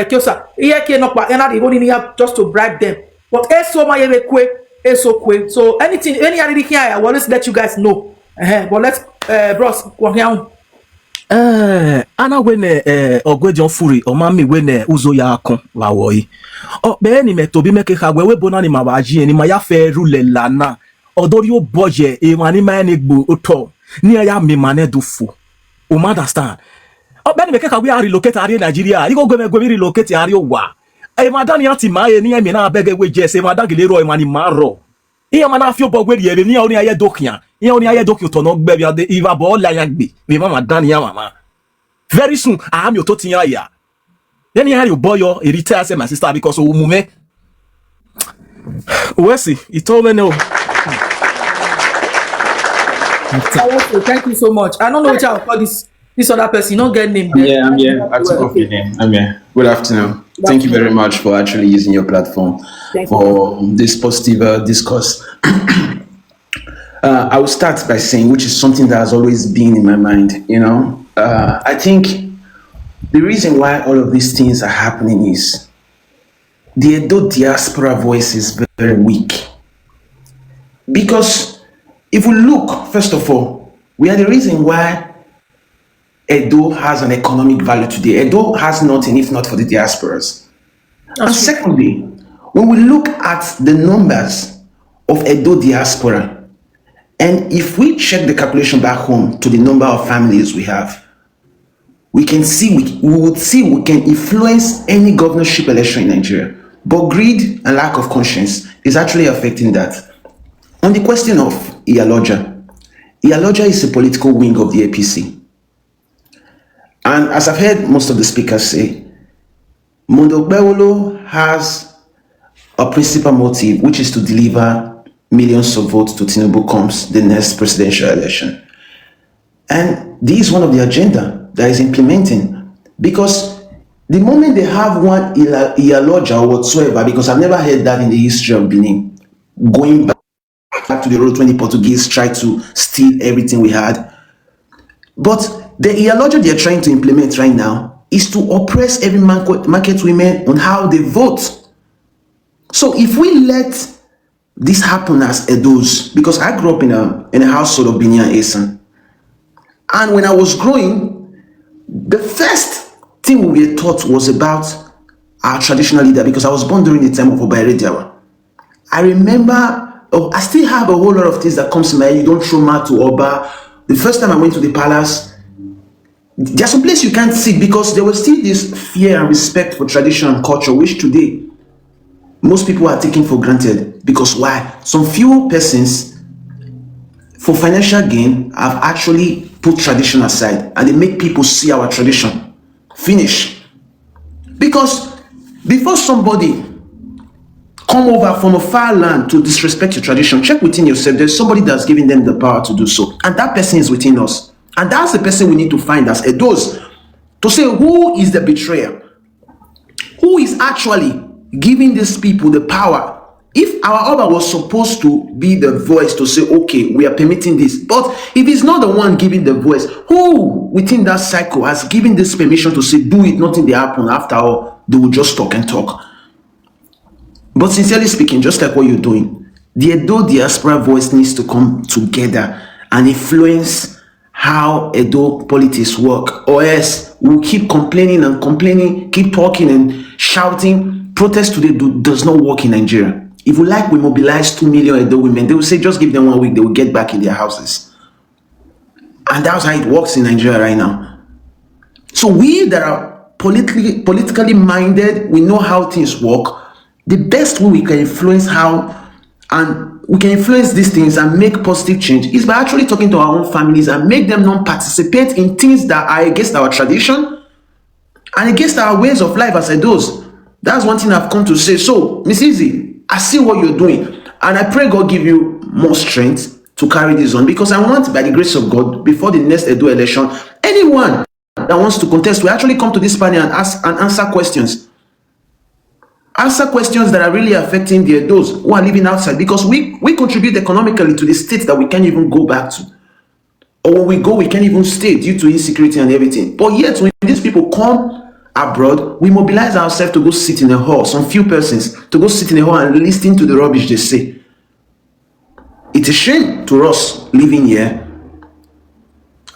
Kiosa Iyeki no pa na the only just to bribe them but so my kwe so anything any other here I will always let you guys know but let's bros ana wene ogwejon furi o ma mi wene uzo ya akun wa woyi o be ni me to bi meke ka we bona ni ma ba ji ni ma ya fe rule lana odori o boje e ma ni ma ni gbo oto ni ya mi ma ne do fu o ma understand o be ni meke ka we relocate ari Nigeria you go go relocate ari o wa e ma dan ya ti ma ye ni e mi na bege we je se ma dan gele ro e ma ni ma ro iya ma na fi obo gbe ri ni oni aye dokian iya oni aye doki to no gbe bi ade iva bo la ya gbe mi mama dan ya mama very soon I am your to tiya ya then you your boy your retire say my sister because o mume we see he told me no. Thank you so much. I don't know which I'll call this other person. You don't get name. Yeah, I'm here. I took off your name. I'm here. Good afternoon. Thank you very much for actually using your platform for this positive discourse. I will start by saying, which is something that has always been in my mind, I think the reason why all of these things are happening is the Edo diaspora voice is very weak. Because if we look, first of all, we are the reason why Edo has an economic value today. Edo has nothing if not for the diasporas. And secondly, when we look at the numbers of Edo diaspora, and if we check the calculation back home to the number of families we have, we can see we can influence any governorship election in Nigeria. But greed and lack of conscience is actually affecting that. On the question of Iyaloja is a political wing of the APC. And as I've heard most of the speakers say, Okpebhelo has a principal motive, which is to deliver millions of votes to Tinubu comes the next presidential election. And this is one of the agenda that is implementing, because the moment they have one Iyaloja or whatsoever, because I've never heard that in the history of Benin, going back to the road when the Portuguese tried to steal everything we had. But the Iyaloja they're trying to implement right now is to oppress every market women on how they vote. So if we let this happen as Edos, because I grew up in a household of Binya Esan, and when I was growing, the first thing we were taught was about our traditional leader, because I was born during the time of Obaire Diawa. I remember, I still have a whole lot of things that comes to my head. You don't throw mat to Oba. The first time I went to the palace, there's some place you can't sit because there was still this fear and respect for tradition and culture, which today most people are taking for granted. Because why? Some few persons, for financial gain, have actually put tradition aside, and they make people see our tradition. Finish. Because before somebody come over from a far land to disrespect your tradition, check within yourself. There's somebody that's giving them the power to do so, and that person is within us. And that's the person we need to find as Edos, to say who is the betrayer, who is actually giving these people the power. If our Oba was supposed to be the voice to say, okay, we are permitting this, but if he's not the one giving the voice, who within that cycle has given this permission to say, do it, nothing will happen? After all, they will just talk and talk. But sincerely speaking, just like what you're doing, the Edo diaspora voice needs to come together and influence how Edo politics work, or else we'll keep complaining and complaining, keep talking and shouting. Protest today does not work in Nigeria. If we mobilize 2 million Edo women, they will say just give them 1 week, they will get back in their houses. And that's how it works in Nigeria right now. So we that are politically minded, we know how things work, the best way we can influence how and we can influence these things and make positive change is by actually talking to our own families and make them not participate in things that are against our tradition and against our ways of life as adults. That's one thing I've come to say. So, Miss Izzy, I see what you're doing, and I pray God give you more strength to carry this on, because I want, by the grace of God, before the next Edo election, anyone that wants to contest will actually come to this panel and ask and answer questions. Answer questions that are really affecting those who are living outside, because we contribute economically to the state that we can't even go back to. Or when we go, we can't even stay due to insecurity and everything. But yet, when these people come abroad, we mobilize ourselves to go sit in a hall, some few persons, to go sit in a hall and listen to the rubbish they say. It's a shame to us living here.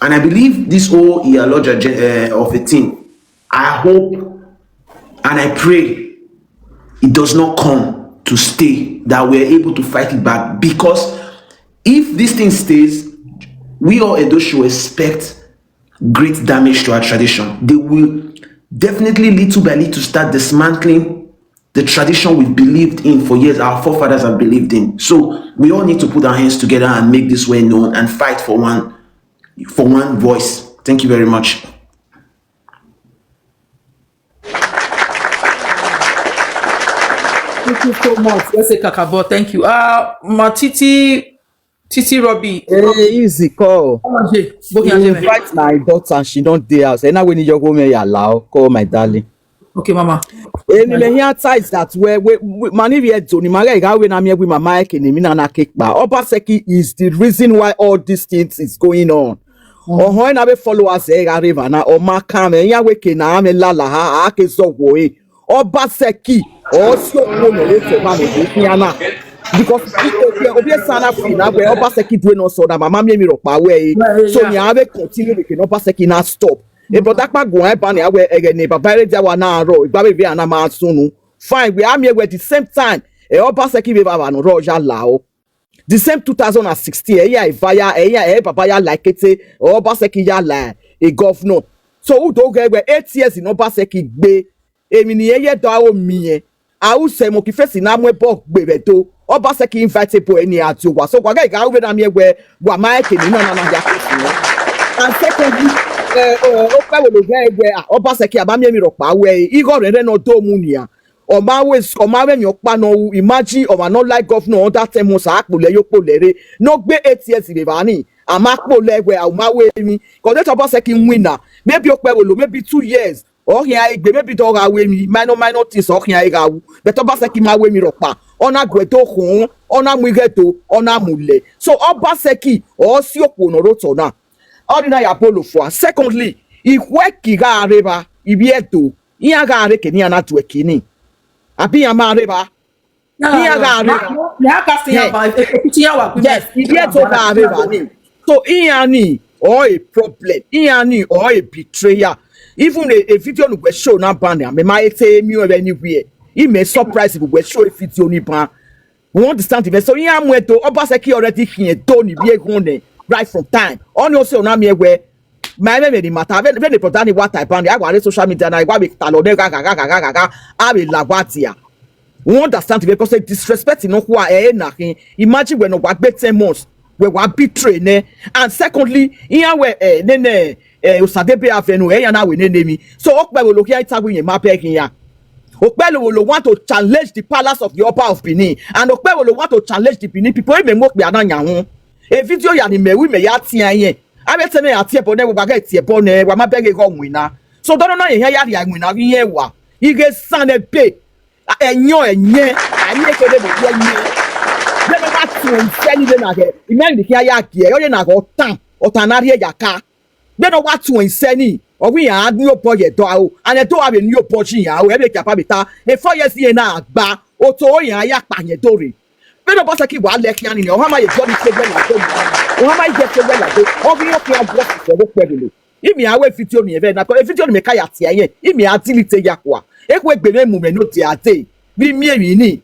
And I believe this whole ideology of a thing, I hope and I pray it does not come to stay, that we're able to fight it back. Because if this thing stays, we all Edo should expect great damage to our tradition. They will definitely little by little start dismantling the tradition we've believed in for years, our forefathers have believed in. So we all need to put our hands together and make this way known and fight for one voice. Thank you very much. Thank you so much. Let's say Kakabo. Thank you. Titi Robbie. Hey, easy call. You invite my daughter and she don't dare house. And now when you go me allow, call my darling. Okay, mama. And me hear ties that where mani here Tony Maria ga we na me with my mic and me na cake ba. Obaseki is the reason why all these things is going on. Or when I followers arrive na o maka me ya we ke na me lala ha ake so wo e. Obaseki also no le se ma me na. Because obi sana free na where Obaseki do no so that mama me ro pa we. So you have continue make Obaseki na stop. E but that go e ban ya we ne baba re dia wa na ro igba be ana ma sunu. Fine, we am here at the same time. E Obaseki be baba no ro ja lao. The same 2016 via baba ya like it Obaseki ya la a governor. So who do get 8 years in Obaseki gbe emi ni eye do awo mi a u se mo ki face na mo bo gbe to Obaseki invite po any ati wa so kwa ga we na me we wa ma ke ni na ya. And secondly Okpebhelo ge Obaseki abami mi ro pa we Igor re no do mu ni a o ma we mi opa no imagine o ma no like governor on that time sa apole yopo lere no gbe 8 years be bani ama apole we o ma we mi cause that Obaseki winner maybe Okpebhelo maybe 2 years or here igbe maybe do ga we mi minor things or here ga wu but Obaseki ma we mi ro pa ona gweto kun ona muigeto ona mule so Obaseki o si opo no roto na ordinary apollo for secondly ikwe kiga areba ibieto iya ga are keni ana tu ekini abi ya ma areba iya ga areba na ka se ya ba ekuti ya wa yes ibieto ga areba ni so iya ni or a problem iya ni or a betrayal even a video no go show na ban me ma ete mi anywhere e may surprise if we show a video ni ban we understand the so iya mu eto Obaseki already here do ni bi egun right from time on also na me where my me the matter when the product what type and I go social media na I be talo de gaga I be lagwatia we understand because say disrespect no who are na imagine when no gbe 10 months we wa betray ne and secondly here where usadebe avenue ya na we name so Okpebhelo here itagu yen ma pe ya Okpebhelo want to challenge the palace of the Oba of Benin and Okpebhelo want to challenge the Benin people e me mo pe ana yan a video ya ni mewi me ya tia yen abete me ya tie bo ne wo ga tie bo ne wa ma bege go nwina so do no na yen ya ya nwina yen wa ige san e pe enye ani ke de bo yen de me ba tu nse ni de na ke imagine ki ya ki e yo na go tan otanari ya ka de no wa tu nse ni owi ya ni opo ye do o and e do have ni opo chi ya o e be kapa beta e 4 years yen na agba o to yan ya pa yen dore Pero Obaseki wa leki ani ni o ha ma ye god problem la o ha ma ye problem la o bi o plan block for Okpebhelo imi awe video ni eve na ko video ni me ka ya tie yen imi atilite ya kwa ekwe gbere mu me no ti ate bi mi emi ni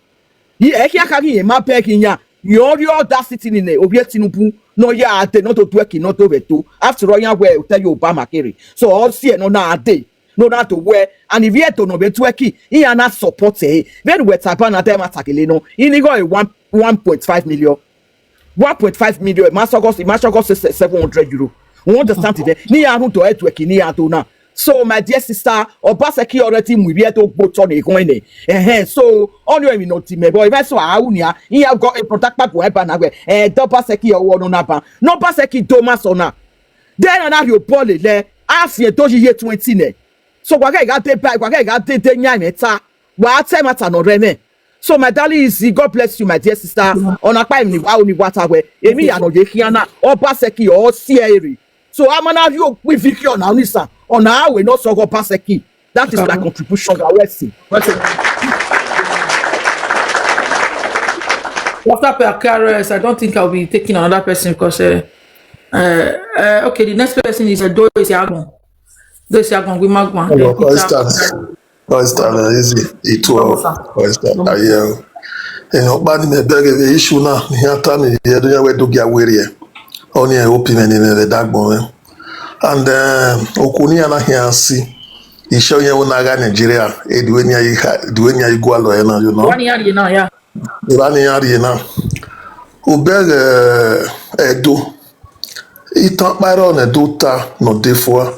yi e ki aka ki yen ma pe ki yan your audacity ni ne obi Tinubu no ya ate no to twerk no to veto after all yan we tell you Obama kere so all see no na ate no na to where and if yet to no be tweki he na support eh then we type na them atakele no he go 1.5 million 1.5 million Masogos is 700 euro. We understand it. Ni ya to etweki ni ya to na. So my dear sister, Obaseki already we be to both on a so on you know me boy if so aunia he have got a protect back weapon na Obaseki or no napa. No Obaseki Thomas ona. Then na your poly le afie doji ye 20 ne. So waka ga take back waka ga take nya meta. Wa time at no reme. So my darling is God bless you, my dear sister. On a time ni wa oni water we. Emi ya no ye hiana Obaseki or Sierra. So I'm gonna have you with Vicky on our listen. On our way, not so go Obaseki. That is my contribution. I see. After per KRS, I don't think I'll be taking another person because okay, the next person is Do Isiagon. Do Isiagon with Magwan. Constant, easy. It will. Constant. Bani me beg the issue now. Here time here do we do get weary. Only a opinion in the dark boy. And okuni ana here see. Isho ye unaga Nigeria. Duenya igualo ena you know. One year now, yeah. One year now. Ubeg Edo. Itan paro ne dota no defo.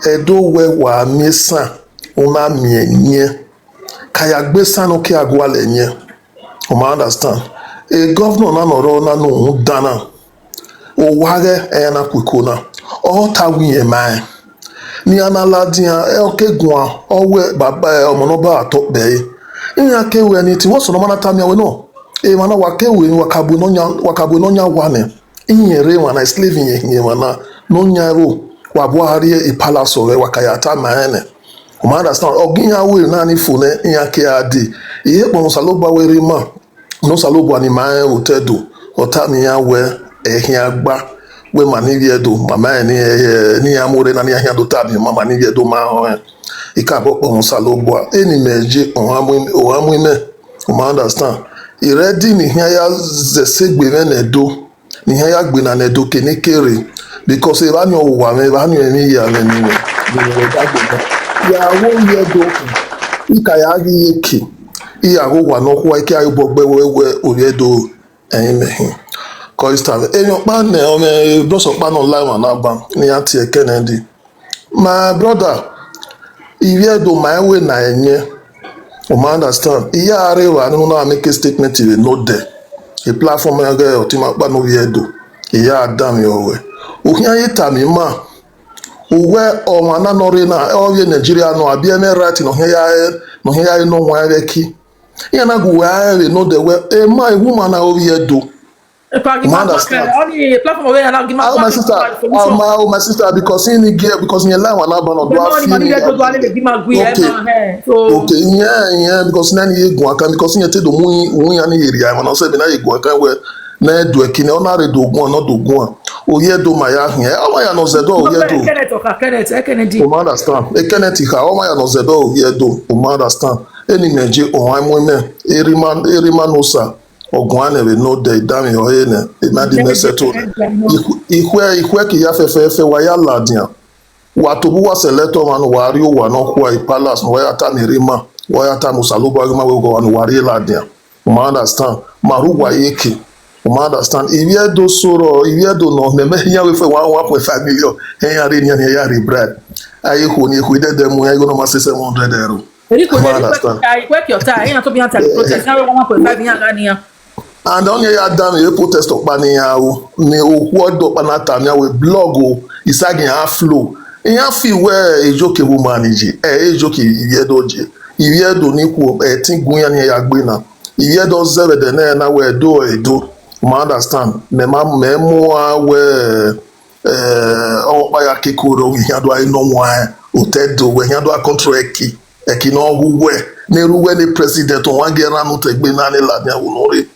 Edo we wa mesa una mienye. Kaya gbesa no ki agwale nye. You understand? A governor na no na no dana. O wage na kwikona. O ta wiye mai. Ni analadia elkegun owe baba omonoba atokbe. Inya kewe ni ti woso no mana tamia we no. E mana wakewe wakabu nonya wane. Inyere wana slave nye wana nonya ro wabwari e palace we wakayata maene. You understand? Oginya we na ni fune inya ke adi. Iye pon salogba were ma. No salogba ni mae otedo. Otami ya we ehia gba. We maniviedo mama ni amore na ni ahia do tabi mama niviedo ma ho ikabo pon salogba eni meje o amu me you understand I ready ni hia ya zesegbe na edo ni hia ya gbe na edo kenikere because e ba ni o wa me ba ni emi ya me ni ya wo yedo ika ya Iyeki iya go wa no kwa ike ayo bogbe we oriedo eyin Constant. Enyopa ne ome brosopa no live na ba ni ati Kennedy. My brother, if do my way na enye. You understand? Iya arewa no na make a statement we no there. A platform ga otima pa no viedo. Iya adam your way. Ohia yeta mi ma. Uwe o wana no re na o ye Nigeria no abia me right no here no wan reki. Iya na go we no the way e ma a woman na o viedo. Only platform where I give my sister, my sister, because in the gear, because in your line, one about okay, yeah, because none you go because in the moon, area, and also when I go, where na do a kine onare do go not do go. O ye do my here, oh my no zedo, ye do. Kennedy. O understand. E Kennedy ha, oh my no zedo, ye do. O understand. Any meje o I'm women, Eriman osa. Ogwane we no dey dami oyene na di meseto ihwe ki ya fefe wa ya ladia wa to bu wa selector man wa ri o wa no kwa palace wa ya ta mirima wa ya ta musaloba ma we go wa ri ladia you understand maru wa Iyeki you understand iye do soro iye do no me ya we fe 1.5 million ya ri ni ya ri bread ayi ko ni ku de mu ya go no ma 700 euro you understand I work your time you to be anti protest now 1.5 ya gania. And onye ya dam e protest okpani ya o ni okwu odo panata mi we blog o isagi ya flow ya fi we ejoke wo manage ejoke iyedo ni ku tingun ya ni ya gbe na iyedo zere de na we do edo you understand me mu we o pa ya kekoro ya do ai no wa otedo we ya do control eki no hu we ne ruwe ni president on wa gera no tegbe na ni la ya wo lori.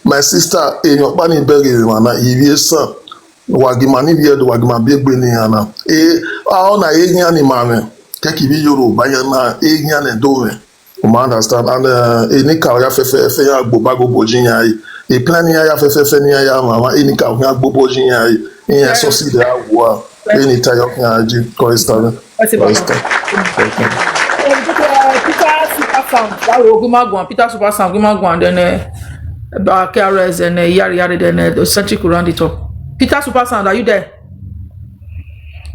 My sister, in your bunny berry, mana, if son, Wagimani, the Wagima big Beniana. Aona Egan in Mamma, Kaki Euro, Bayana, Egan and Dove. You understand? And Enika Yafe, Bobago Bojina, a planning Yafe, Mama, Enika Bobojina, in a society, any time of Constant. Peter Super Sound. That will go Magwan. Peter Super Sound. Go Magwan. Then KRS and Yari. Then the centric around it up. Peter Super Sound. Are you there?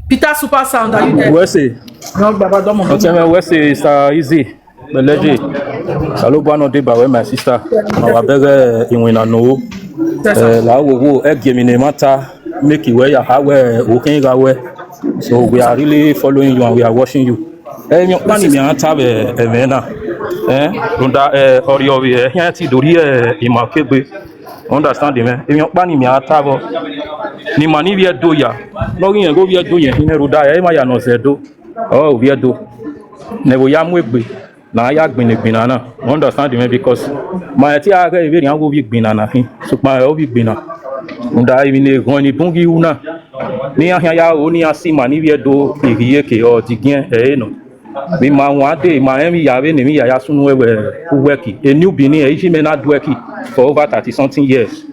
Peter Super Sound. Are you there? Where say? No, Baba Domo. Where say is easy. The legend. Hello, Bano Deba, where my sister. Our beggar in Winano. La wo egemi matter make it where you have where okay away. So we are really following you and we are watching you. Your plan me anta be evena. Runda audio we here ti dori imakebe. Understand me? Your plan me anta bo. Ni mani we do ya. No yin go we do yen hine ruda e ma ya no se do. Oh we do. Ne wo ya mwegbe. Na ya gbinigbina na understand me because my ti aga ibe yan wo bi gbina na hin so pa o bi gbina unda ibi ne gon ni bungi una ni ahia ya o ni asima ni bi do Iyeki o digien no mi ma wan de ma emi ya be ni mi ya sunu wewe ku weki a new bini e ji me na do eki for over 30 something years